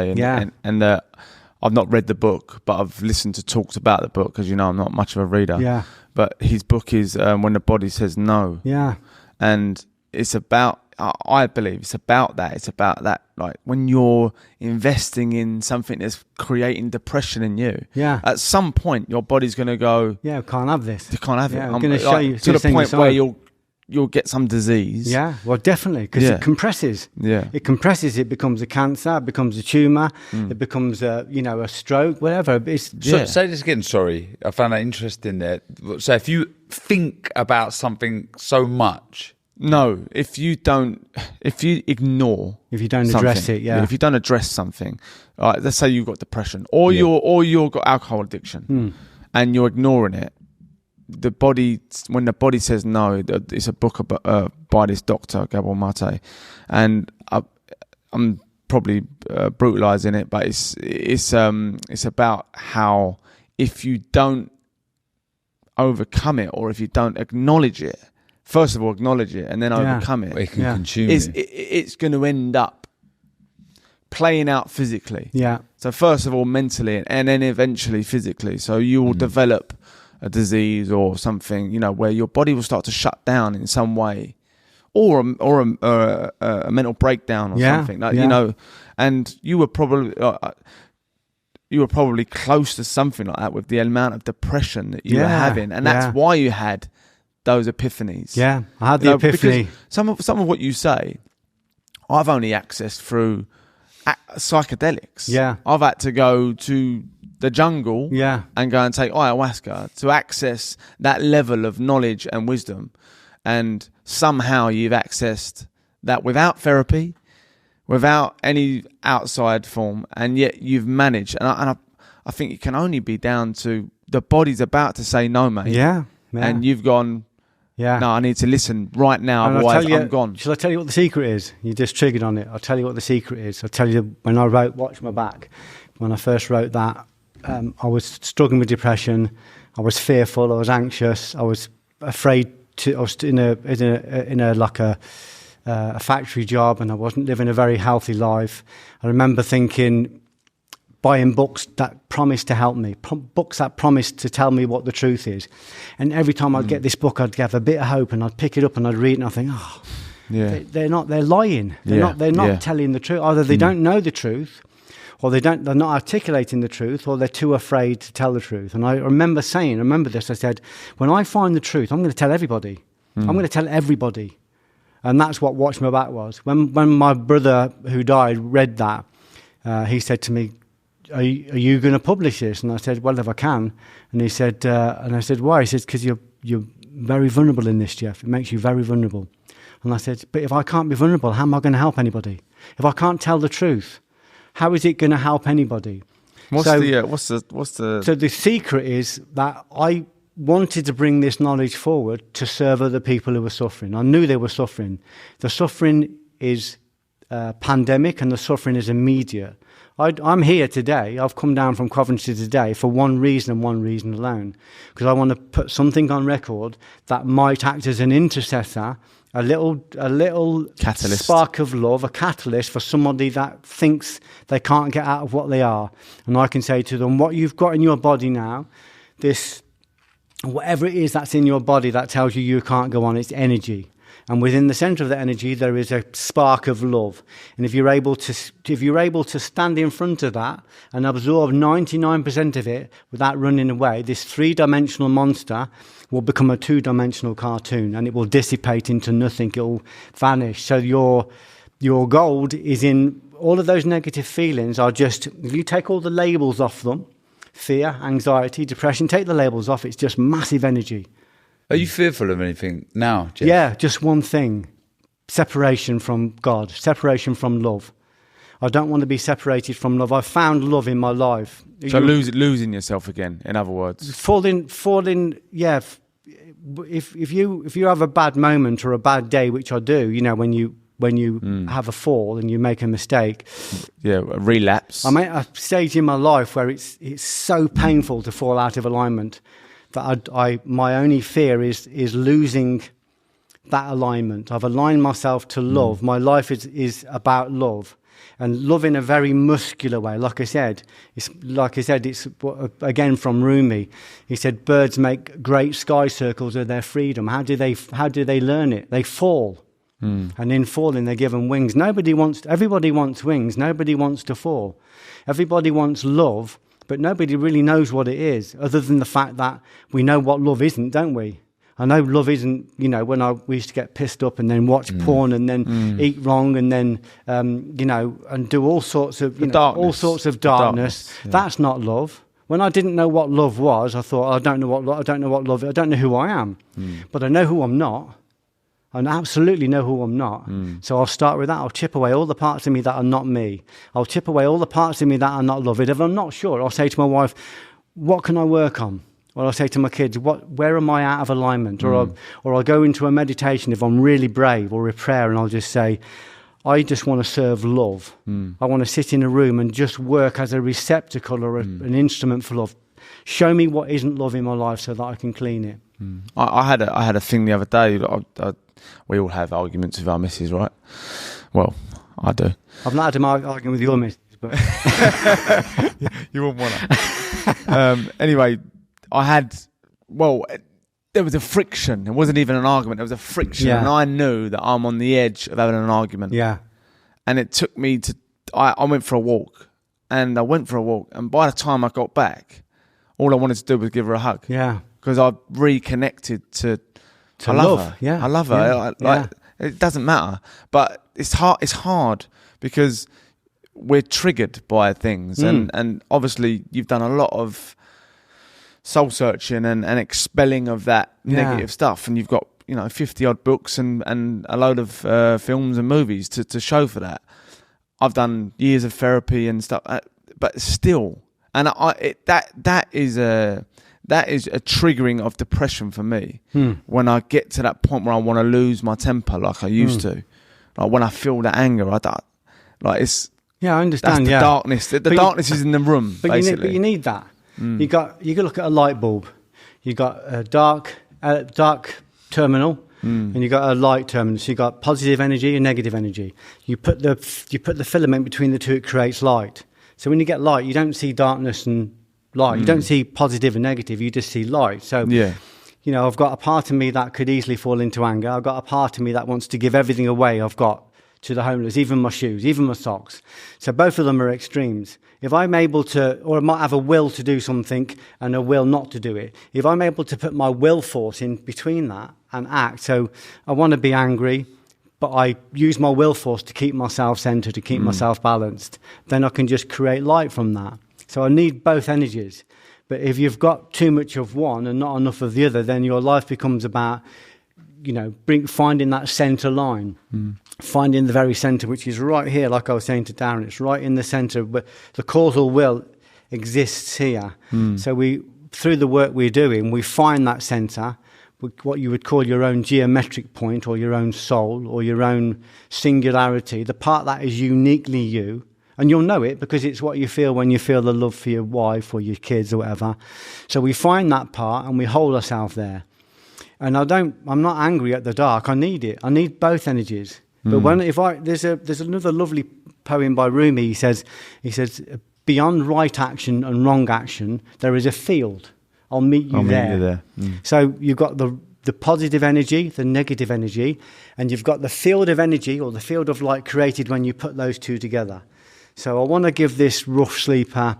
and I've not read the book, but I've listened to talks about the book, because I'm not much of a reader. Yeah. But his book is When the Body Says No. Yeah. And it's about, I believe it's about that. It's about that, like, when you're investing in something that's creating depression in you, at some point your body's going to go, can't have this. You can't have it. I'm going to show you to the point where you'll get some disease. Yeah, well, definitely, because it compresses. Yeah. It compresses, it becomes a cancer, it becomes a tumour, it becomes a stroke, whatever. So, say this again, sorry. I found that interesting there. So if you think about something so much... No, if you ignore... If you don't address it, if you don't address something, let's say you've got depression, or you've got alcohol addiction, and you're ignoring it, when the body says no, it's a book by this doctor Gabor Mate, and I'm probably brutalizing it, but it's about how if you don't overcome it, or if you don't acknowledge it, first of all acknowledge it and then overcome it, it can consume you. It's going to end up playing out physically. Yeah. So first of all mentally, and then eventually physically. So you will develop a disease or something, where your body will start to shut down in some way, or a mental breakdown or something. And you were probably close to something like that with the amount of depression that you were having, and that's why you had those epiphanies. Yeah, I had the epiphany. Some of what you say, I've only accessed through psychedelics. Yeah, I've had to go to the jungle and go and take ayahuasca to access that level of knowledge and wisdom, and somehow you've accessed that without therapy, without any outside form, and yet you've managed. And I think it can only be down to the body's about to say no, mate. Yeah. And you've gone, no, I need to listen right now, and otherwise I'm gone. Shall I tell you what the secret is? You just triggered on it. I'll tell you what the secret is. I'll tell you, when I wrote Watch My Back, when I first wrote that, I was struggling with depression. I was fearful. I was anxious. I was afraid I was in a factory job, and I wasn't living a very healthy life. I remember buying books that promised to help me, books that promised to tell me what the truth is. And every time I'd get this book, I'd have a bit of hope, and I'd pick it up and I'd read it, and I'd think, they're lying. They're not telling the truth. Either they don't know the truth, or they're not articulating the truth, or they're too afraid to tell the truth. And I remember this, I said, when I find the truth, I'm going to tell everybody. I'm going to tell everybody. And that's what Watch My Back was. When my brother who died read that, he said to me, are you going to publish this? And I said, well, if I can. And he said, and I said, why? He said, because you're very vulnerable in this, Geoff. It makes you very vulnerable. And I said, but if I can't be vulnerable, how am I going to help anybody? If I can't tell the truth, how is it going to help anybody? So the secret is that I wanted to bring this knowledge forward to serve other people who were suffering. I knew they were suffering. The suffering is pandemic, and the suffering is immediate. I'm here today. I've come down from Coventry today for one reason and one reason alone, because I want to put something on record that might act as an intercessor, a little catalyst, spark of love, a catalyst for somebody that thinks they can't get out of what they are. And I can say to them, what you've got in your body now, whatever it is that's in your body that tells you can't go on, it's energy. And within the center of the energy, there is a spark of love. And if you're able to stand in front of that and absorb 99% of it without running away, this 3-dimensional monster will become a 2-dimensional cartoon, and it will dissipate into nothing. It will vanish. So your gold is in all of those negative feelings are just, if you take all the labels off them, fear, anxiety, depression, take the labels off, it's just massive energy. Are you fearful of anything now, Geoff? Yeah, just one thing. Separation from God, separation from love. I don't want to be separated from love. I've found love in my life. So losing yourself again, in other words. Falling, yeah. If you have a bad moment or a bad day, which I do, when you have a fall and you make a mistake. Yeah, a relapse. I'm at a stage in my life where it's so painful to fall out of alignment that my only fear is losing that alignment. I've aligned myself to love. My life is about love, and love in a very muscular way. Like I said, it's again from Rumi. He said, birds make great sky circles of their freedom. How do they learn it? They fall. And in falling, they're given wings. Everybody wants wings. Nobody wants to fall. Everybody wants love, but nobody really knows what it is, other than the fact that we know what love isn't, don't we? I know love isn't, when we used to get pissed up and then watch porn and then eat wrong and then, and do all sorts of, all sorts of darkness. Yeah. That's not love. When I didn't know what love was, I thought, I don't know what love is. I don't know who I am, but I know who I'm not. I absolutely know who I'm not. So I'll start with that. I'll chip away all the parts of me that are not me. I'll chip away all the parts of me that are not love. If I'm not sure, I'll say to my wife, what can I work on? Or I'll say to my kids, where am I out of alignment? Or I'll go into a meditation if I'm really brave, or a prayer, and I'll just say, I just want to serve love. I want to sit in a room and just work as a receptacle or an instrument for love. Show me what isn't love in my life so that I can clean it. I had a thing the other day. We all have arguments with our missus, right? Well, I do. I've not had an argument with your missus, but you wouldn't want to. Anyway, there was a friction. It wasn't even an argument. There was a friction, and I knew that I'm on the edge of having an argument. Yeah. And it took me to. I went for a walk, and by the time I got back, all I wanted to do was give her a hug. Yeah. Because I reconnected to To I love love, her. yeah. I love her. Yeah. It doesn't matter, but it's hard. It's hard because we're triggered by things, and obviously you've done a lot of soul searching and expelling of that negative stuff, and you've got 50 odd books and a load of films and movies to show for that. I've done years of therapy and stuff, but still, and that is a triggering of depression for me. When I get to that point where I want to lose my temper like I used to, like when I feel that anger, it's I understand. That's the darkness. The darkness is in the room, basically. But you need that. You can look at a light bulb. You got a dark terminal, and you got a light terminal. So you got positive energy and negative energy. You put the filament between the two, it creates light. So when you get light, you don't see darkness and light. You don't see positive and negative. You just see light. So I've got a part of me that could easily fall into anger. I've got a part of me that wants to give everything away I've got to the homeless, even my shoes, even my socks. So both of them are extremes. If I'm able to, or I might have a will to do something and a will not to do it, if I'm able to put my will force in between that and act, so I want to be angry, but I use my will force to keep myself centered, to keep myself balanced, then I can just create light from that. So I need both energies. But if you've got too much of one and not enough of the other, then your life becomes about, finding that center line, finding the very center, which is right here, like I was saying to Darren, it's right in the center, but the causal will exists here. So through the work we're doing, we find that center, what you would call your own geometric point or your own soul or your own singularity, the part that is uniquely you. And you'll know it because it's what you feel when you feel the love for your wife or your kids or whatever. So we find that part and we hold ourselves there. And I'm not angry at the dark. I need it. I need both energies. But there's another lovely poem by Rumi. He says, beyond right action and wrong action, there is a field. I'll meet you there. So you've got the positive energy, the negative energy, and you've got the field of energy or the field of light created when you put those two together. So I want to give this rough sleeper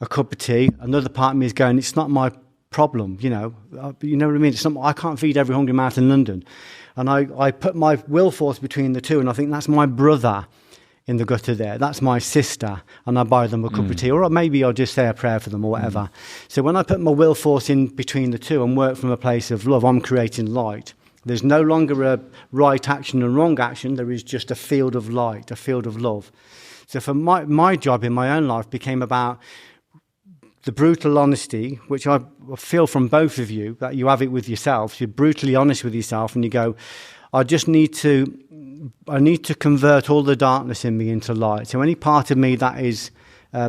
a cup of tea. Another part of me is going, it's not my problem, you know what I mean? It's not, I can't feed every hungry mouth in London. And I put my will force between the two, and I think that's my brother in the gutter there. That's my sister, and I buy them a cup of tea, or maybe I'll just say a prayer for them or whatever. So when I put my will force in between the two and work from a place of love, I'm creating light. There's no longer a right action and wrong action. There is just a field of light, a field of love. So for my job in my own life became about the brutal honesty, which I feel from both of you, that you have it with yourself. You're brutally honest with yourself, and you go, I need to convert all the darkness in me into light. So any part of me that is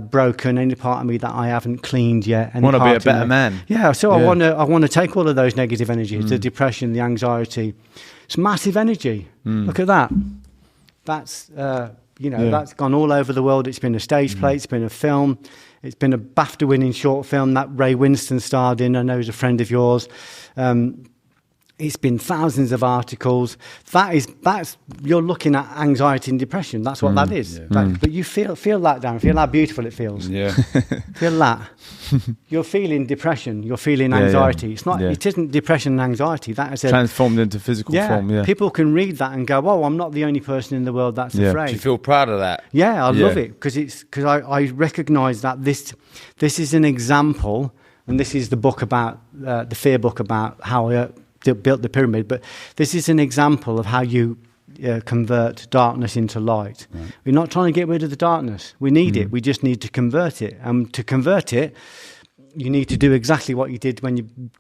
broken, any part of me that I haven't cleaned yet, I want to be a better man. Yeah, so I want to take all of those negative energies, the depression, the anxiety. It's massive energy. Look at that. That's that's gone all over the world. It's been a stage play. It's been a film. It's been a BAFTA-winning short film that Ray Winston starred in. I know he's a friend of yours. It's been thousands of articles. That's you're looking at anxiety and depression. That's what that is. But you feel that, Darren. Feel how beautiful it feels. Yeah. Feel that. You're feeling depression. You're feeling anxiety. It's not. It isn't depression and anxiety. That is transformed into physical form. Yeah. People can read that and go, "Oh, I'm not the only person in the world that's afraid." Do you feel proud of that? Yeah, I love it because I recognise that this is an example, and this is the book about the fear book about how I built the pyramid. But this is an example of how you convert darkness into light. Right. We're not trying to get rid of the darkness. We need it. We just need to convert it. And to convert it, you need to do exactly what you did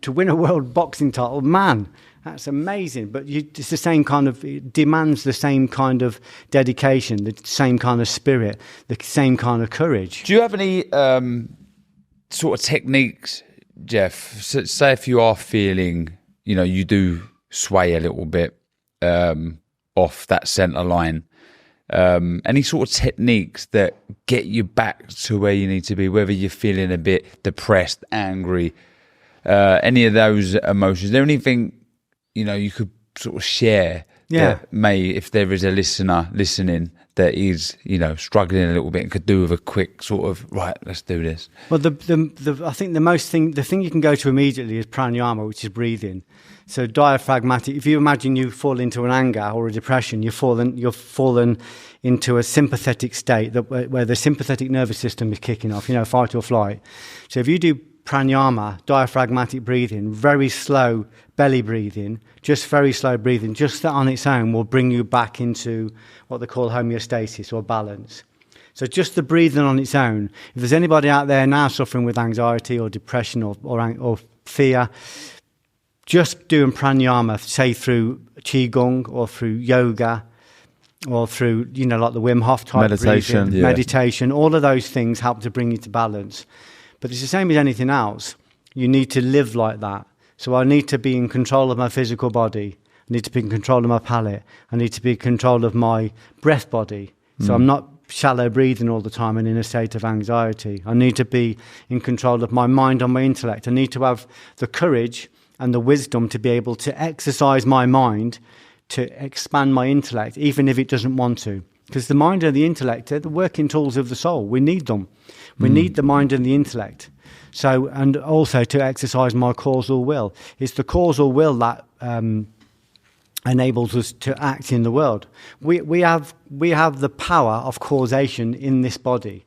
to win a world boxing title. Man, that's amazing. But it's the same kind of, it demands the same kind of dedication, the same kind of spirit, the same kind of courage. Do you have any sort of techniques, Geoff? So, say if you are feeling, you do sway a little bit off that centre line. Any sort of techniques that get you back to where you need to be, whether you're feeling a bit depressed, angry, any of those emotions? Is there anything, you could sort of share that may, if there is a listener listening that is, struggling a little bit and could do with a quick sort of, right, let's do this? Well, I think the thing you can go to immediately is pranayama, which is breathing. So diaphragmatic. If you imagine you fall into an anger or a depression, you've fallen into a sympathetic state where the sympathetic nervous system is kicking off. Fight or flight. So if you do pranayama, diaphragmatic breathing, very slow belly breathing, just very slow breathing, just that on its own will bring you back into what they call homeostasis or balance. So just the breathing on its own. If there's anybody out there now suffering with anxiety or depression or fear, just doing pranayama, say through qigong or through yoga or through, like the Wim Hof type meditation, breathing, meditation, all of those things help to bring you to balance. But it's the same as anything else. You need to live like that. So I need to be in control of my physical body. I need to be in control of my palate. I need to be in control of my breath body. So I'm not shallow breathing all the time and in a state of anxiety. I need to be in control of my mind and my intellect. I need to have the courage and the wisdom to be able to exercise my mind to expand my intellect, even if it doesn't want to. Because the mind and the intellect are the working tools of the soul. We need them. We need the mind and the intellect. So, and also to exercise my causal will. It's the causal will that enables us to act in the world. We have the power of causation in this body.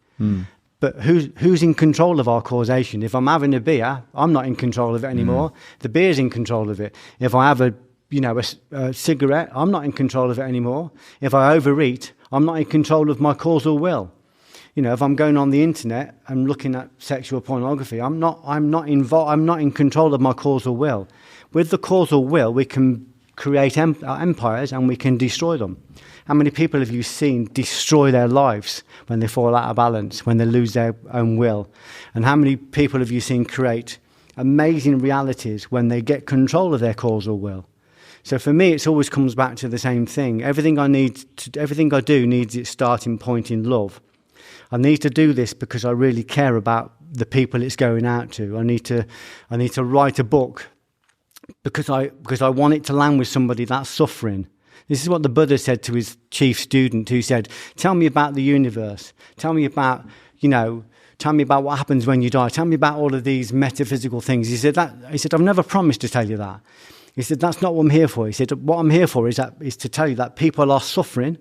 But who's in control of our causation? If I'm having a beer, I'm not in control of it anymore. The beer's in control of it. If I have a cigarette, I'm not in control of it anymore. If I overeat, I'm not in control of my causal will. If I'm going on the internet and looking at sexual pornography, I'm not in control of my causal will. With the causal will, we can create empires and we can destroy them. How many people have you seen destroy their lives when they fall out of balance, when they lose their own will? And how many people have you seen create amazing realities when they get control of their causal will? So for me, it always comes back to the same thing. Everything I do needs its starting point in love. I need to do this because I really care about the people it's going out to. I need to write a book because I want it to land with somebody that's suffering. This is what the Buddha said to his chief student, who said, "Tell me about the universe. Tell me about what happens when you die. Tell me about all of these metaphysical things." He said, "I've never promised to tell you that." He said, "That's not what I'm here for." He said, "What I'm here for is to tell you that people are suffering,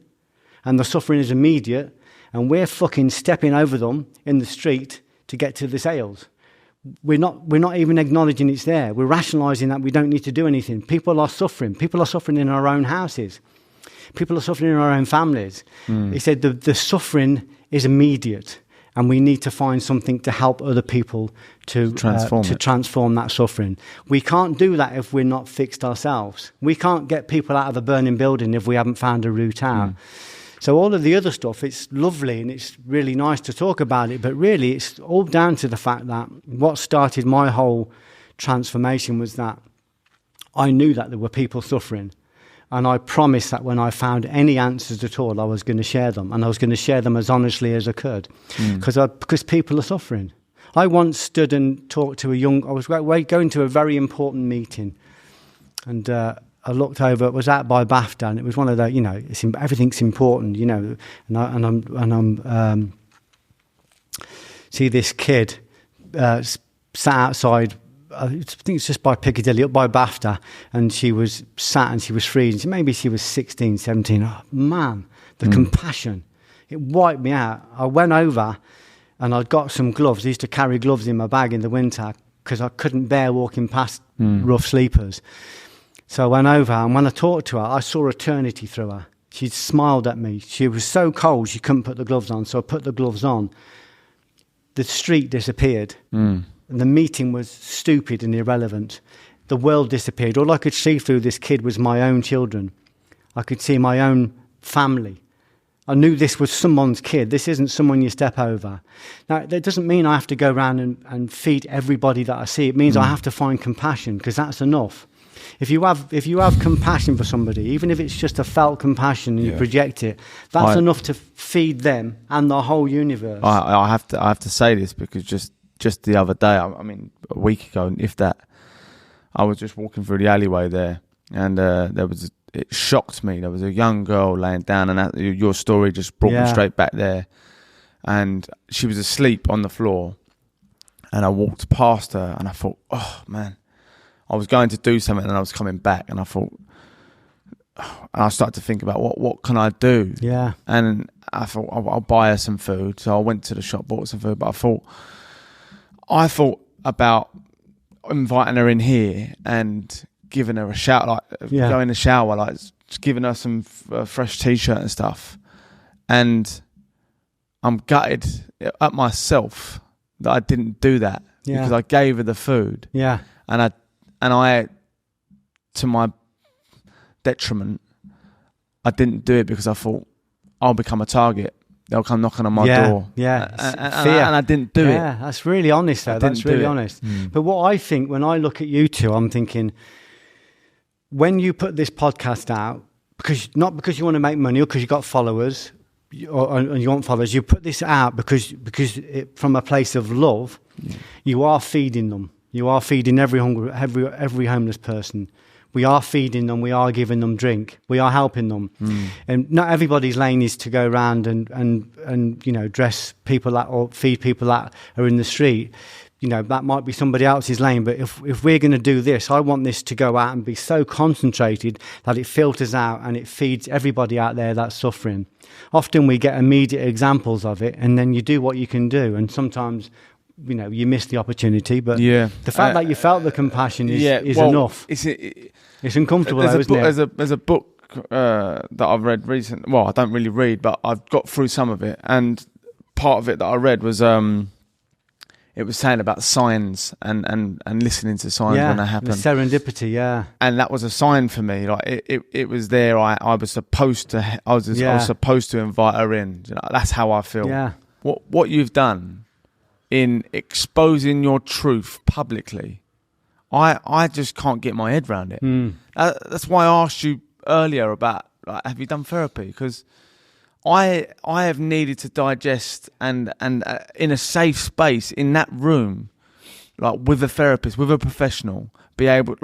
and the suffering is immediate, and we're fucking stepping over them in the street to get to the sales. We're not even acknowledging it's there. We're rationalising that we don't need to do anything. People are suffering. People are suffering in our own houses. People are suffering in our own families." He said the suffering is immediate, and we need to find something to help other people to transform that suffering. We can't do that if we're not fixed ourselves. We can't get people out of a burning building if we haven't found a route out. So all of the other stuff, it's lovely and it's really nice to talk about it, but really it's all down to the fact that what started my whole transformation was that I knew that there were people suffering, and I promised that when I found any answers at all, I was going to share them, and I was going to share them as honestly as I could, because people are suffering. I once stood and talked to I was going to a very important meeting, And I looked over. It was out by BAFTA, and it was one of the, everything's important, And I'm see this kid sat outside. I think it's just by Piccadilly, up by BAFTA, and she was sat and she was freezing. Maybe she was 16, 17. Oh man, the compassion! It wiped me out. I went over, and I'd got some gloves. I used to carry gloves in my bag in the winter because I couldn't bear walking past rough sleepers. So I went over, and when I talked to her, I saw eternity through her. She smiled at me. She was so cold, she couldn't put the gloves on, so I put the gloves on. The street disappeared, and the meeting was stupid and irrelevant. The world disappeared. All I could see through this kid was my own children. I could see my own family. I knew this was someone's kid. This isn't someone you step over. Now, that doesn't mean I have to go around and feed everybody that I see. It means I have to find compassion, because that's enough. If you have compassion for somebody, even if it's just a felt compassion and you project it, that's enough to feed them and the whole universe. I have to say this because just the other day, I mean a week ago, if that, I was just walking through the alleyway there, and it shocked me. There was a young girl laying down, and your story just brought me straight back there. And she was asleep on the floor, and I walked past her, and I thought, oh man. I was going to do something and I was coming back, and I thought, and I started to think about what can I do? Yeah. And I thought I'll buy her some food. So I went to the shop, bought some food, but I thought about inviting her in here and giving her a shower, go in the shower, giving her some fresh t-shirt and stuff. And I'm gutted at myself that I didn't do that because I gave her the food. Yeah. And I, to my detriment, I didn't do it because I thought I'll become a target. They'll come knocking on my door. Yeah, and I didn't do it. Yeah, that's really honest, though. That's really honest. But what I think, when I look at you two, I'm thinking, when you put this podcast out, not because you want to make money or because you got followers, or you want followers, you put this out because from a place of love, you are feeding them. You are feeding every homeless person. We are feeding them. We are giving them drink. We are helping them. And not everybody's lane is to go around and dress people that or feed people that are in the street. That might be somebody else's lane. But if we're going to do this, I want this to go out and be so concentrated that it filters out and it feeds everybody out there that's suffering. Often we get immediate examples of it, and then you do what you can do. And sometimes you miss the opportunity, but the fact that you felt the compassion is enough. It's uncomfortable, isn't it? There's a book that I've read recently. Well, I don't really read, but I've got through some of it, and part of it that I read was it was saying about signs and listening to signs when they happen. Serendipity, and that was a sign for me. Like it was there. I was supposed to. I was supposed to invite her in. That's how I feel. Yeah. What you've done in exposing your truth publicly, I just can't get my head around it. That's why I asked you earlier about have you done therapy, because I have needed to digest and in a safe space in that room, with a therapist, with a professional, be able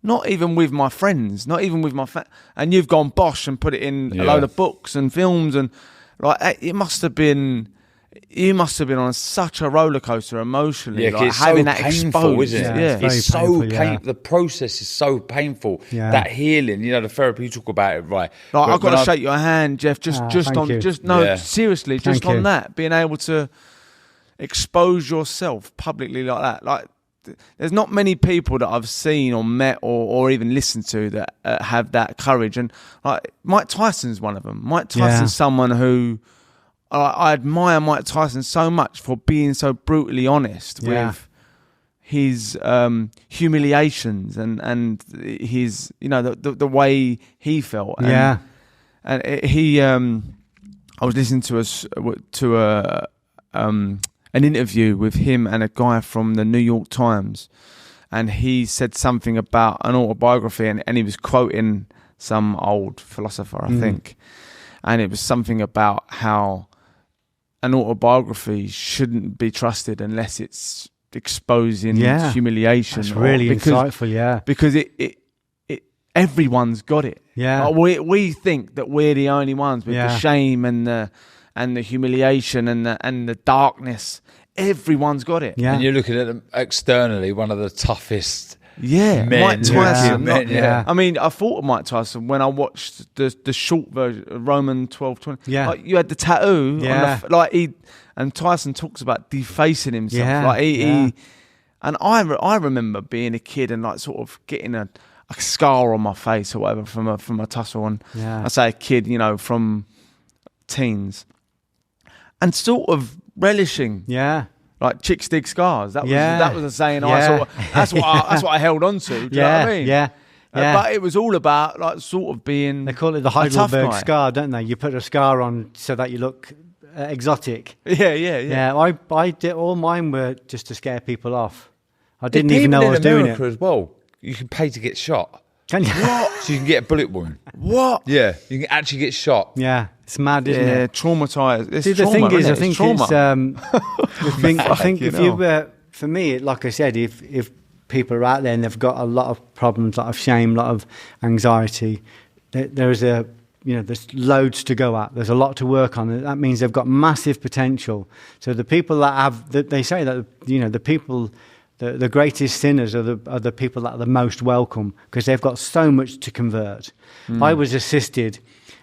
not even with my friends, not even with my and you've gone bosh and put it in a load of books and films, and it must have been. You must have been on such a roller coaster emotionally, it's having so that painful, exposed. Isn't it? It's so painful. The process is so painful. That healing, the therapy you talk about it, right? I've got to shake your hand, Geoff. Seriously, just on that, being able to expose yourself publicly like that. There's not many people that I've seen or met or even listened to that have that courage. And Mike Tyson's one of them. Mike Tyson's someone who. I admire Mike Tyson so much for being so brutally honest with his humiliations and his the way he felt. And he I was listening to an interview with him and a guy from the New York Times, and he said something about an autobiography, and he was quoting some old philosopher, I think, and it was something about how an autobiography shouldn't be trusted unless it's exposing humiliation. That's really insightful, because it everyone's got it. Yeah. Like we think that we're the only ones with the shame and the humiliation and the darkness. Everyone's got it. And you're looking at them externally, one of the toughest men. Mike Tyson. I mean, I thought of Mike Tyson when I watched the short version, Roman 12:20. Yeah. Like, you had the tattoo. And Tyson talks about defacing himself. Yeah. Like he and I remember being a kid and like sort of getting a scar on my face or whatever from a tussle. And I say a kid, you know, from teens, and sort of relishing. Yeah. Like chicks dig scars. That was a saying I sort of, that's what I held on to. Do you know what I mean? Yeah. But it was all about like sort of being. They call it the Heidelberg scar, don't they? You put a scar on so that you look exotic. Yeah. I did, all mine were just to scare people off. I didn't even know I was doing it. As well, you can pay to get shot. Can you? What? So you can get a bullet wound. What? Yeah, you can actually get shot. Yeah, it's mad, isn't it? Traumatized. See, the thing is, I think if you for me, like I said, if people are out there and they've got a lot of problems, a lot of shame, a lot of anxiety, there's loads to go at. There's a lot to work on. That means they've got massive potential. So the people they say that, you know, the people, the greatest sinners are the people that are the most welcome, because they've got so much to convert. I was assisted,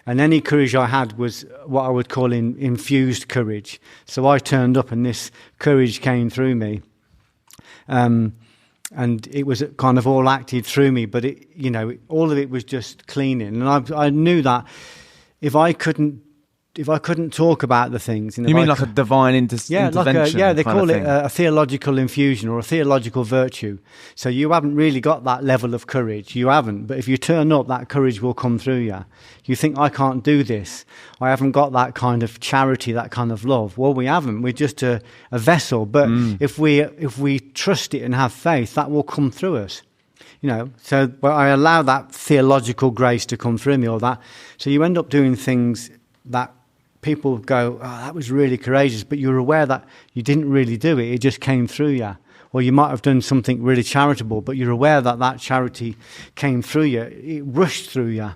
and any courage I had was what I would call infused courage. So I turned up and this courage came through me. And it was kind of all acted through me, but all of it was just cleaning. And I knew that if I couldn't talk about the things, you mean like a divine intervention? They call it a theological infusion or a theological virtue. So you haven't really got that level of courage. You haven't. But if you turn up, that courage will come through you. You think, I can't do this. I haven't got that kind of charity, that kind of love. Well, we haven't. We're just a vessel. But if we trust it and have faith, that will come through us. You know, so I allow that theological grace to come through me, or that. So you end up doing things that people go, oh, that was really courageous, but you're aware that you didn't really do it. It just came through you. Or you might have done something really charitable, but you're aware that charity came through you. It rushed through you.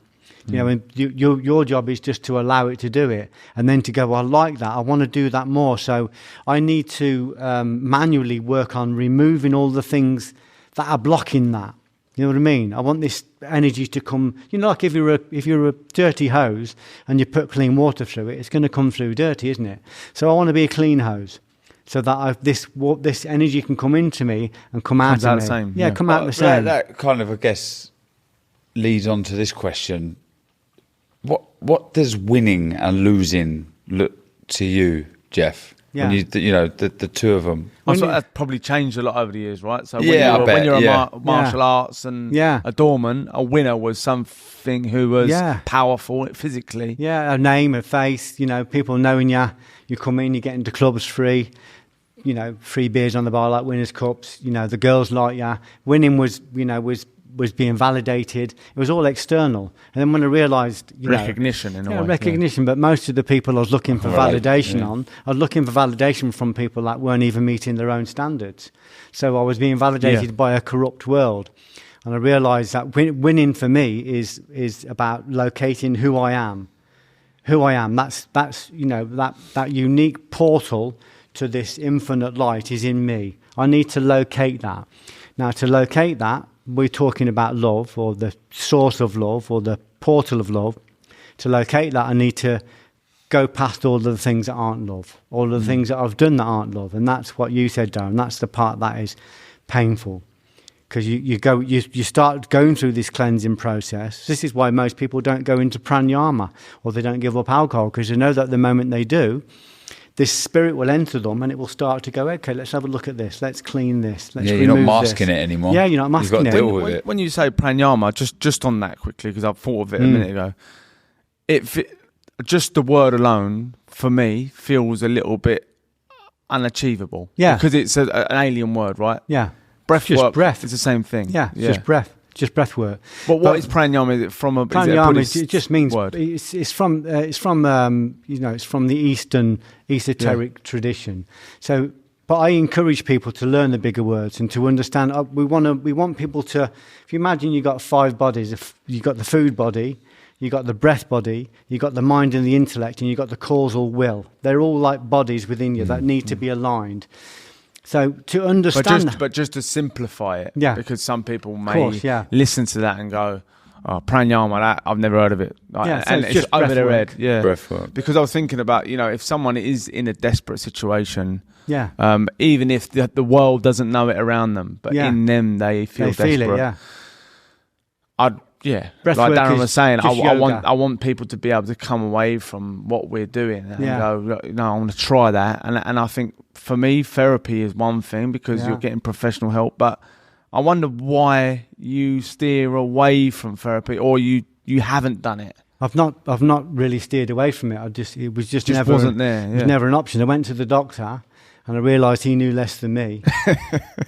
You know, and your job is just to allow it to do it, and then to go, I like that. I want to do that more. So I need to manually work on removing all the things that are blocking that. You know what I mean? I want this energy to come. You know, like if you're a dirty hose and you put clean water through it, it's going to come through dirty, isn't it? So I want to be a clean hose, so that this energy can come into me and come out of me. Same. Yeah, come out the same. That kind of, I guess, leads on to this question. What does winning and losing look to you, Geoff? Yeah. When the two of them. That's probably changed a lot over the years, right? So when you're a martial arts and a doorman, a winner was something who was powerful physically. Yeah, a name, a face, you know, people knowing you. You come in, you get into clubs free, you know, free beers on the bar like Winners' Cups. You know, the girls like you. Winning was being validated. It was all external. And then when I realised, recognition in a way. Recognition. But most of the people I was looking for validation I was looking for validation from people that weren't even meeting their own standards. So I was being validated by a corrupt world. And I realised that winning for me is about locating who I am. Who I am. That's that unique portal to this infinite light is in me. I need to locate that. Now, to locate that, we're talking about love, or the source of love, or the portal of love. To locate that, I need to go past all of the things that aren't love, all of the things that I've done that aren't love. And that's what you said, Darren. That's the part that is painful, because you start going through this cleansing process. This is why most people don't go into pranayama, or they don't give up alcohol, because they know that the moment they do, this spirit will enter them, and it will start to go, okay, let's have a look at this. Let's clean this. Let's remove you're not masking it anymore. Yeah, you're not masking it. You've got to deal with it. When you say pranayama, just on that quickly, because I've thought of it a minute ago, just the word alone, for me, feels a little bit unachievable. Yeah. Because it's an alien word, right? Yeah. Breath is the same thing. Yeah, it's just breath. Just breath work. But what is pranayama? Is it from a pranayama? It just means word? It's from the Eastern esoteric tradition. So But I encourage people to learn the bigger words and to understand. We want people to. If you imagine you got 5 bodies, you got the food body, you got the breath body, you got the mind and the intellect, and you got the causal will. They're all like bodies within you that need to be aligned. So to understand, but just to simplify it, Yeah. because some people may yeah. listen to that and go, "Oh, pranayama, that I've never heard of it." Yeah, so and it's it's just over their breathwork. head. Yeah, Breathwork. Because I was thinking about, if someone is in a desperate situation, yeah, even if the world doesn't know it around them, but Yeah. in them they feel they desperate. feel it. Yeah, Like Breathwork Darren is was saying, just yoga. I want people to be able to come away from what we're doing and Yeah. go, "Look, no, I want to try that." And I think for me, therapy is one thing because Yeah. you're getting professional help. But I wonder why you steer away from therapy, or you haven't done it. I've not really steered away from it. It was just never wasn't there. It was Yeah. never an option. I went to the doctor, and I realised he knew less than me.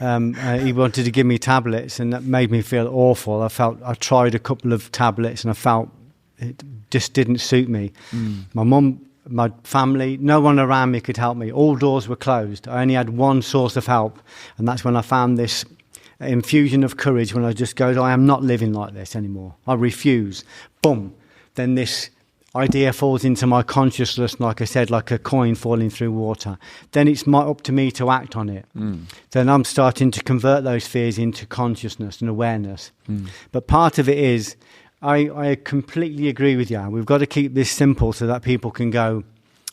He wanted to give me tablets, and that made me feel awful. I tried a couple of tablets, and I felt it just didn't suit me. My mum, my family, no one around me could help me. All doors were closed. I only had one source of help, and that's when I found this infusion of courage, when I just go, I am not living like this anymore. I refuse. Boom. Then this idea falls into my consciousness, like I said, like a coin falling through water. Then it's up to me to act on it. Then I'm starting to convert those fears into consciousness and awareness. But part of it is, I completely agree with you. We've got to keep this simple so that people can go,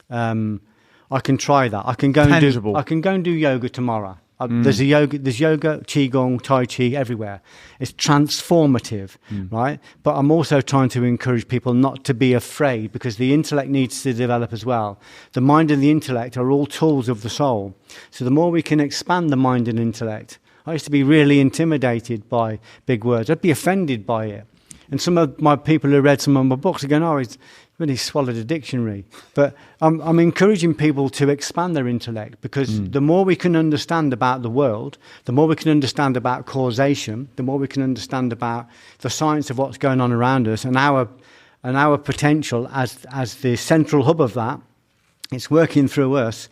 I can try that. I can go and do yoga tomorrow. There's yoga, qigong, tai chi everywhere. It's transformative, right? But I'm also trying to encourage people not to be afraid, because the intellect needs to develop as well. The mind and the intellect are all tools of the soul. So the more we can expand the mind and intellect. I used to be really intimidated by big words. I'd be offended by it. And some of my people who read some of my books are going, "Oh, he's really swallowed a dictionary." But I'm encouraging people to expand their intellect, because the more we can understand about the world, the more we can understand about causation, the more we can understand about the science of what's going on around us, and our potential as the central hub of that, it's working through us,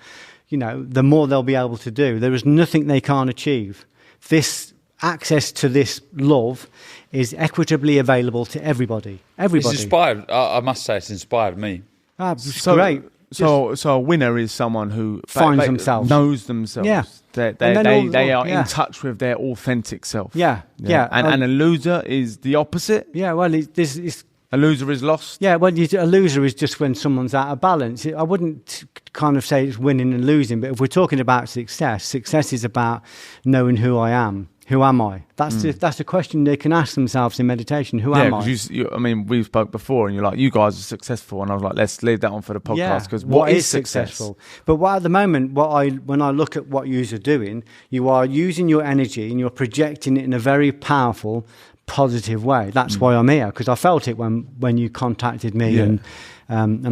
the more they'll be able to do. There is nothing they can't achieve. This access to this love is equitably available to everybody. It's inspired. I must say, it's inspired me. It's great. So a winner is someone who Finds themselves. knows themselves. Yeah. They are in touch with their authentic self. Yeah. And a loser is the opposite. Yeah, well, it's A loser is lost. yeah, well, a loser is just when someone's out of balance. I wouldn't kind of say it's winning and losing, but if we're talking about success is about knowing who I am. Who am I? That's a question they can ask themselves in meditation. Who am I? I mean, we spoke before, and you're like, you guys are successful, and I was like, let's leave that on for the podcast, because what is successful? But at the moment, when I look at what you are doing, you are using your energy and you're projecting it in a very powerful, positive way. That's why I'm here, because I felt it when you contacted me, and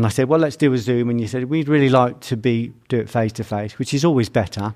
I said, well, let's do a Zoom, and you said we'd really like to do it face to face, which is always better.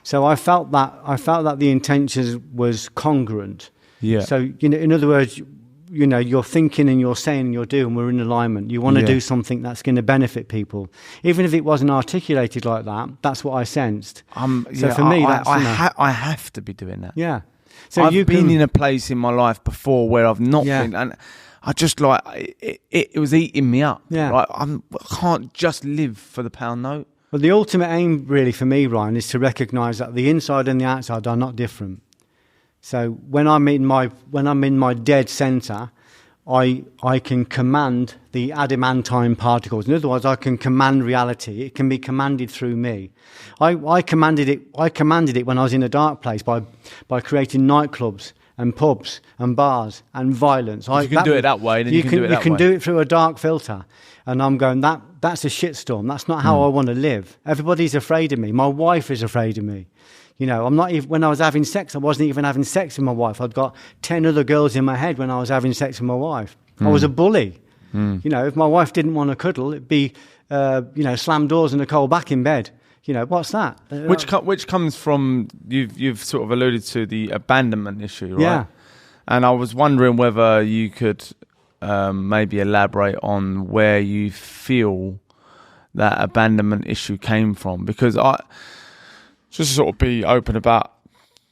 So I felt that the intention was congruent. Yeah. So in other words, you're thinking and you're saying and you're doing, we're in alignment. You want to do something that's going to benefit people, even if it wasn't articulated like that. That's what I sensed. So for me, I have to be doing that. Yeah. So I've been in a place in my life before where I've not been, and I just it was eating me up. Yeah. Like I can't just live for the pound note. Well, the ultimate aim, really, for me, Ryan, is to recognise that the inside and the outside are not different. So when I'm in my dead centre, I can command the adamantine particles. In other words, I can command reality. It can be commanded through me. I commanded it when I was in a dark place by creating nightclubs and pubs and bars and violence. You can do it that way, then you can do it that way. You can do it through a dark filter. And I'm going, that's a shitstorm. That's not how I want to live. Everybody's afraid of me. My wife is afraid of me. I'm not even, when I was having sex, I wasn't even having sex with my wife. I'd got 10 other girls in my head when I was having sex with my wife. I was a bully. If my wife didn't want to cuddle, it'd be, slam doors and a cold back in bed. What's that? Which comes from, you've sort of alluded to the abandonment issue, right? Yeah. And I was wondering whether you could maybe elaborate on where you feel that abandonment issue came from, because Just to sort of be open about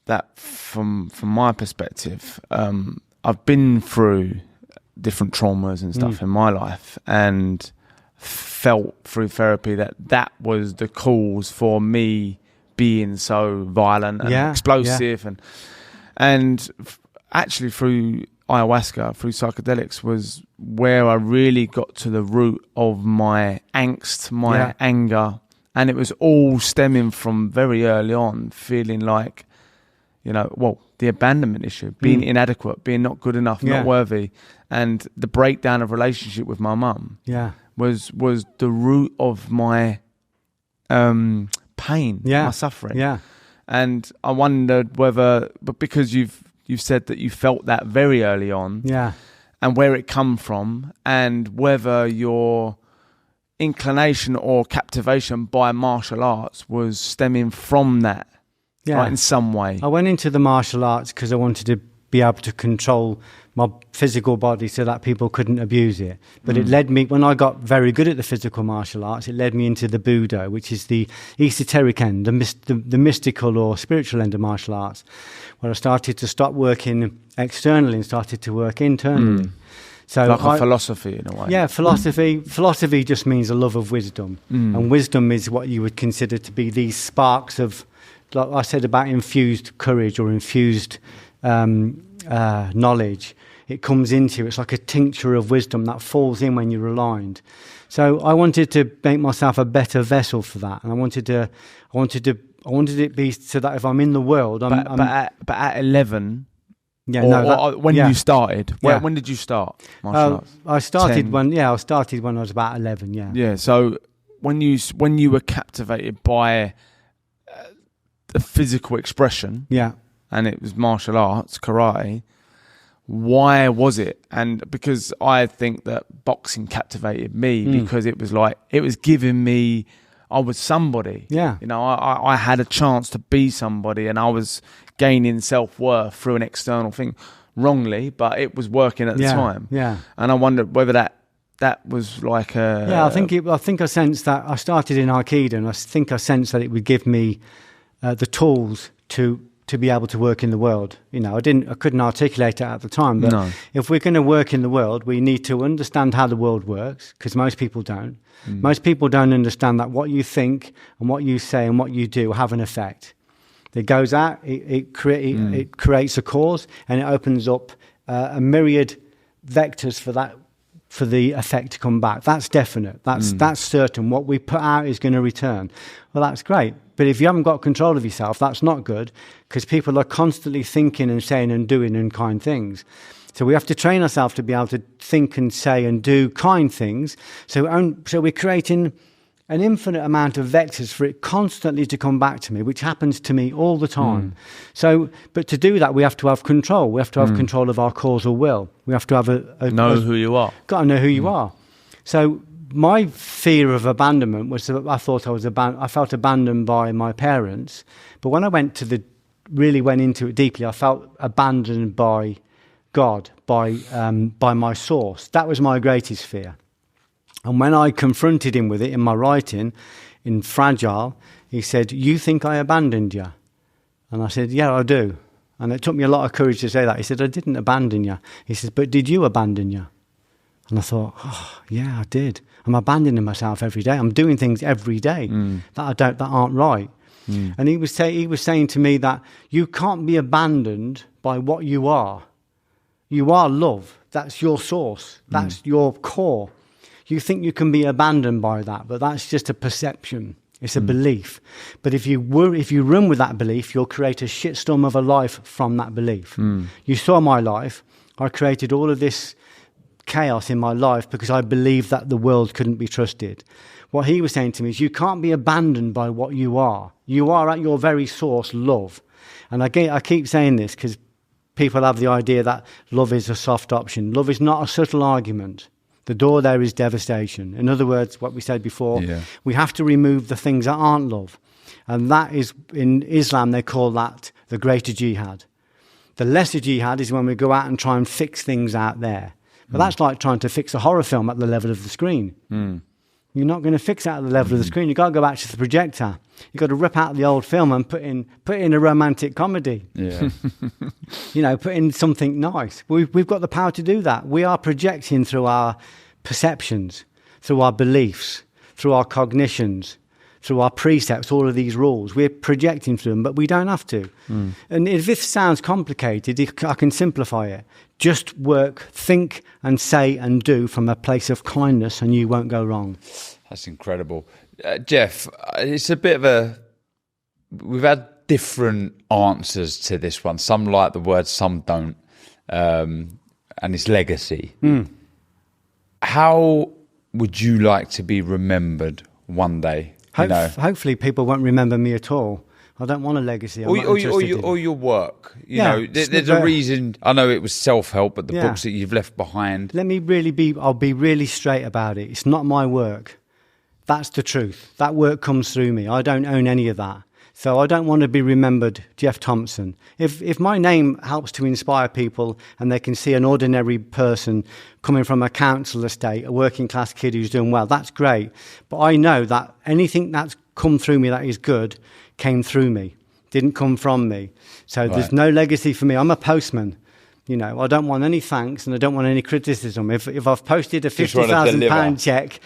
that from my perspective. I've been through different traumas and stuff in my life, and felt through therapy that was the cause for me being so violent and explosive, and actually through ayahuasca, through psychedelics, was where I really got to the root of my angst, my anger, and it was all stemming from very early on feeling like, the abandonment issue, being inadequate, being not good enough, not worthy, and the breakdown of relationship with my mum was the root of my pain, my suffering. Yeah. And I wondered whether, but because you've said that you felt that very early on, and where it come from, and whether your inclination or captivation by martial arts was stemming from that. Yeah, in some way. I went into the martial arts because I wanted to be able to control my physical body so that people couldn't abuse it. But it led me, when I got very good at the physical martial arts, it led me into the Budo, which is the esoteric end, the mystical or spiritual end of martial arts, where I started to stop working externally and started to work internally. So like a philosophy in a way. Yeah, philosophy. Philosophy just means a love of wisdom. And wisdom is what you would consider to be these sparks of, like I said about infused courage or infused knowledge. It comes into you. It's like a tincture of wisdom that falls in when you're aligned. So I wanted to make myself a better vessel for that, and I wanted it be so that if I'm in the world, but at 11. When you started, when did you start martial arts? I started when I was about 11. Yeah. So when you were captivated by the physical expression, and it was martial arts, karate. Why was it? And because I think that boxing captivated me because it was giving me, I was somebody. Yeah. I had a chance to be somebody, and I was gaining self-worth through an external thing, wrongly, but it was working at the time. Yeah. And I wondered whether that was like a... Yeah, I think I sensed that. I started in Aikido, and I think I sensed that it would give me the tools to be able to work in the world. I couldn't articulate it at the time, but if we're going to work in the world, we need to understand how the world works, because most people don't. Most people don't understand that what you think and what you say and what you do have an effect. It goes out, it creates a cause, and it opens up a myriad vectors for the effect to come back. That's definite. That's certain. What we put out is going to return. Well, that's great. But if you haven't got control of yourself, that's not good, because people are constantly thinking and saying and doing unkind things. So we have to train ourselves to be able to think and say and do kind things. So we're creating an infinite amount of vectors for it constantly to come back to me, which happens to me all the time. So, but to do that, we have to have control. We have to have control of our causal will. We have to have know who you are. Got to know who you are. So my fear of abandonment was that I thought I felt abandoned by my parents. But when I really went into it deeply, I felt abandoned by God, by my source. That was my greatest fear. And when I confronted him with it in my writing, in Fragile, he said, "You think I abandoned you?" And I said, "Yeah, I do." And it took me a lot of courage to say that. He said, "I didn't abandon you." He says, "But did you abandon you?" And I thought, "Oh, yeah, I did. I'm abandoning myself every day. I'm doing things every day that aren't right." And he was saying to me that you can't be abandoned by what you are. You are love. That's your source. That's your core. You think you can be abandoned by that, but that's just a perception. It's a belief. But if you run with that belief, you'll create a shitstorm of a life from that belief. You saw my life. I created all of this chaos in my life because I believed that the world couldn't be trusted. What he was saying to me is, you can't be abandoned by what you are. You are at your very source love. And I keep saying this because people have the idea that love is a soft option. Love is not a subtle argument. The door there is devastation. In other words, what we said before, we have to remove the things that aren't love. And that is, in Islam, they call that the greater jihad. The lesser jihad is when we go out and try and fix things out there. But that's like trying to fix a horror film at the level of the screen. You're not going to fix that at the level of the screen. You've got to go back to the projector. You've got to rip out the old film and put in a romantic comedy. Yeah. Put in something nice. We've got the power to do that. We are projecting through our perceptions, through our beliefs, through our cognitions, through our precepts, all of these rules. We're projecting through them, but we don't have to. And if this sounds complicated, I can simplify it. Just work, think and say and do from a place of kindness, and you won't go wrong. That's incredible. Geoff, it's a bit of we've had different answers to this one. Some like the word, some don't. And it's legacy. How would you like to be remembered one day? Hopefully people won't remember me at all. I don't want a legacy. Or your work. You know, there's a reason. I know it was self-help, but the books that you've left behind. I'll be really straight about it. It's not my work. That's the truth. That work comes through me. I don't own any of that. So I don't want to be remembered Geoff Thompson. If my name helps to inspire people and they can see an ordinary person coming from a council estate, a working class kid who's doing well, that's great. But I know that anything that's come through me that is good came through me, didn't come from me. So there's no legacy for me. I'm a postman. I don't want any thanks and I don't want any criticism. If I've posted a £50,000 check,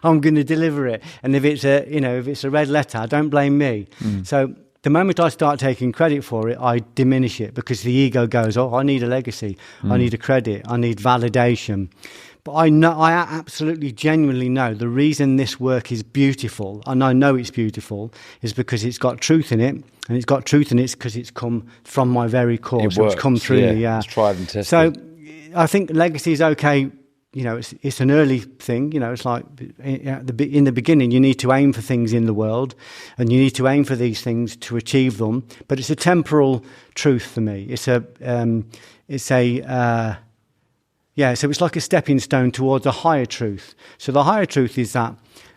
I'm going to deliver it. And if it's a red letter, don't blame me. So the moment I start taking credit for it, I diminish it because the ego goes, oh, I need a legacy. I need a credit. I need validation. But I absolutely genuinely know the reason this work is beautiful, and I know it's beautiful, is because it's got truth in it. And it's got truth in it because it's come from my very core. It's come through me. Yeah, it's tried and tested. So I think legacy is okay. It's an early thing. It's like in the beginning, you need to aim for things in the world, and you need to aim for these things to achieve them. But it's a temporal truth for me. So it's like a stepping stone towards a higher truth. So the higher truth is that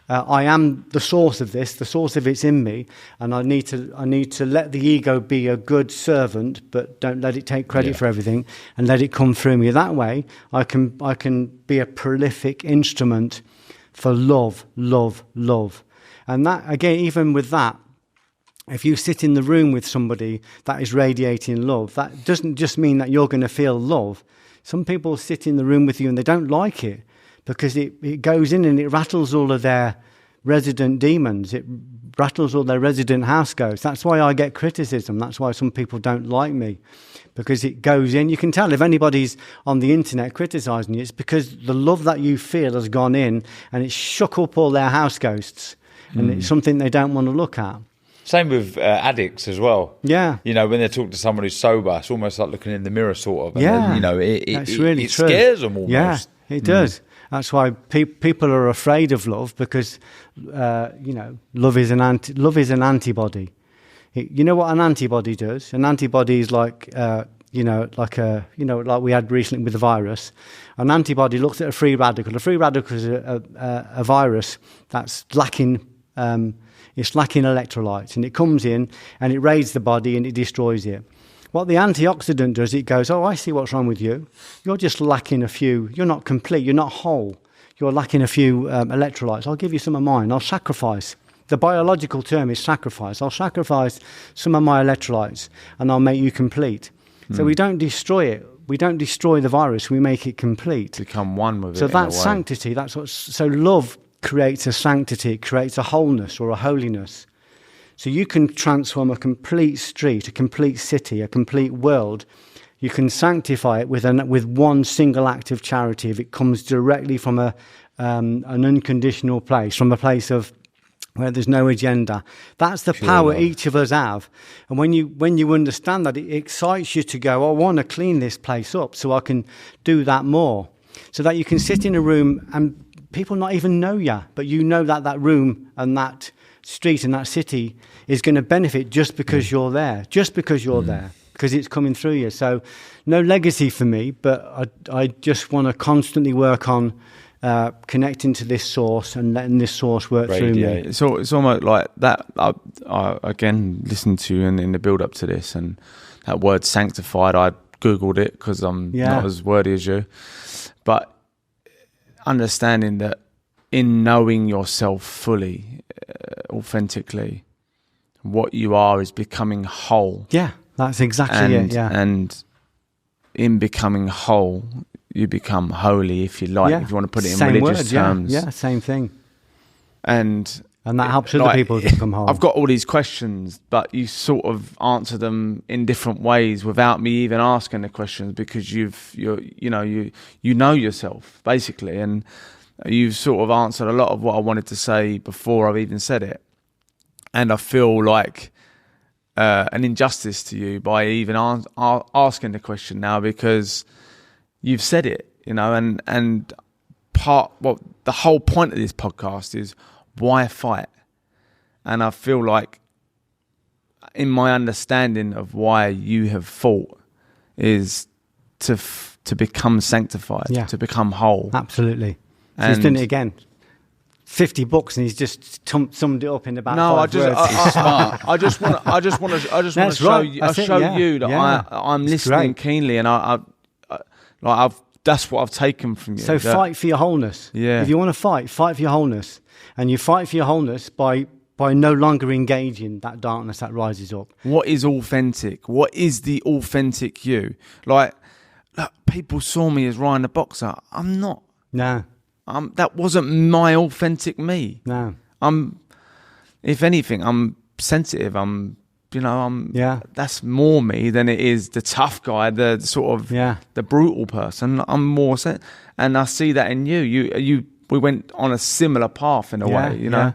I am the source of this. The source of it's in me, and I need to let the ego be a good servant, but don't let it take credit for everything, and let it come through me. That way, I can be a prolific instrument for love, love, love. And that again, even with that, if you sit in the room with somebody that is radiating love, that doesn't just mean that you're going to feel love. Some people sit in the room with you and they don't like it because it goes in and it rattles all of their resident demons. It rattles all their resident house ghosts. That's why I get criticism. That's why some people don't like me, because it goes in. You can tell if anybody's on the internet criticizing you, it's because the love that you feel has gone in and it's shook up all their house ghosts, and it's something they don't want to look at. Same with addicts as well. Yeah. When they talk to someone who's sober, it's almost like looking in the mirror, sort of. And that's really true. Scares them almost. Yeah, it does. That's why people are afraid of love, because love is an antibody. You know what an antibody does? An antibody is like we had recently with the virus. An antibody looks at a free radical. A free radical is a virus that's lacking. It's lacking electrolytes, and it comes in and it raids the body and it destroys it. What the antioxidant does, it goes, oh, I see what's wrong with you. You're just lacking a few. You're not complete. You're not whole. You're lacking a few electrolytes. I'll give you some of mine. I'll sacrifice. The biological term is sacrifice. I'll sacrifice some of my electrolytes and I'll make you complete. So we don't destroy it. We don't destroy the virus. We make it complete. Become one with it. So that's sanctity. So love creates a sanctity, it creates a wholeness or a holiness. So you can transform a complete street, a complete city, a complete world. You can sanctify it with one single act of charity if it comes directly from an unconditional place, from a place of where there's no agenda. That's the power each of us have. And when you understand that, it excites you to go, I want to clean this place up so I can do that more. So that you can sit in a room and people not even know you, but you know that room and that street and that city is going to benefit just because you're there, because it's coming through you. So no legacy for me, but I just want to constantly work on connecting to this source and letting this source work through me. It's almost like that. I again listened to you in the build up to this, and that word sanctified, I Googled it because I'm not as wordy as you, but understanding that in knowing yourself fully, authentically, what you are is becoming whole. Yeah, that's exactly it. Yeah. And in becoming whole, you become holy, if you like, if you want to put it in same religious word, terms. Yeah, same thing. And that helps other people to become whole. I've got all these questions, but you sort of answer them in different ways without me even asking the questions, because you know yourself basically, and you've sort of answered a lot of what I wanted to say before I've even said it. And I feel like an injustice to you by even asking the question now, because you've said it, and the whole point of this podcast is why fight? And I feel like in my understanding of why you have fought is to become sanctified, to become whole. Absolutely. So he's done it again. 50 books, and he's just summed it up in about 5 words. I just want to show you that I'm listening keenly, and that's what I've taken from you. So fight for your wholeness. Yeah. If you want to fight for your wholeness, and you fight for your wholeness by no longer engaging that darkness that rises up. What is authentic? What is the authentic you? Like, look, people saw me as Ryan the Boxer. I'm not. No. That wasn't my authentic me. No. If anything, I'm sensitive. That's more me than it is the tough guy, the sort of the brutal person. I'm more and I see that in you. We went on a similar path in a way, you know. Yeah.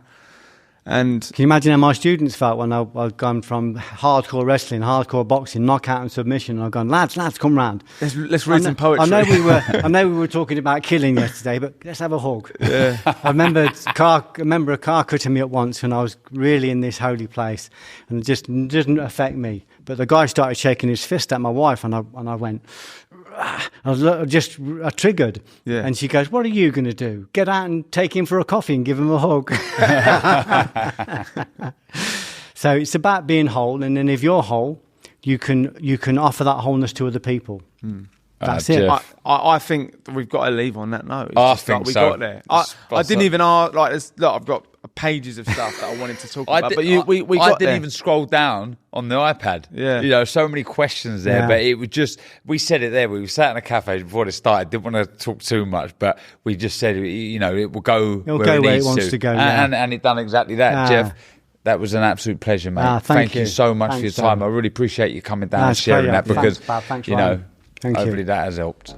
And can you imagine how my students felt when I've gone from hardcore wrestling, hardcore boxing, knockout and submission, and I've gone, lads, come round. Let's read some poetry. I know we were talking about killing yesterday, but let's have a hug. Yeah. I remember a car cutting me up once when I was really in this holy place, and it just didn't affect me. But the guy started shaking his fist at my wife, and I went, I triggered. Yeah. And she goes, what are you going to do? Get out and take him for a coffee and give him a hug. So it's about being whole, and then if you're whole, you can offer that wholeness to other people. That's it. I think we've got to leave on that note. I think we so. got there. I didn't even ask. Look, I've got pages of stuff that I wanted to talk about. But we got I didn't there. even scroll down on the iPad. Yeah. So many questions there. But it was just, we said it there. We sat in a cafe before it started. Didn't want to talk too much, but we just said, it will go where it wants to go. And it done exactly that, Geoff. That was an absolute pleasure, mate. Thank you so much for your time. I really appreciate you coming down and sharing that, because, thanks, hopefully that has helped.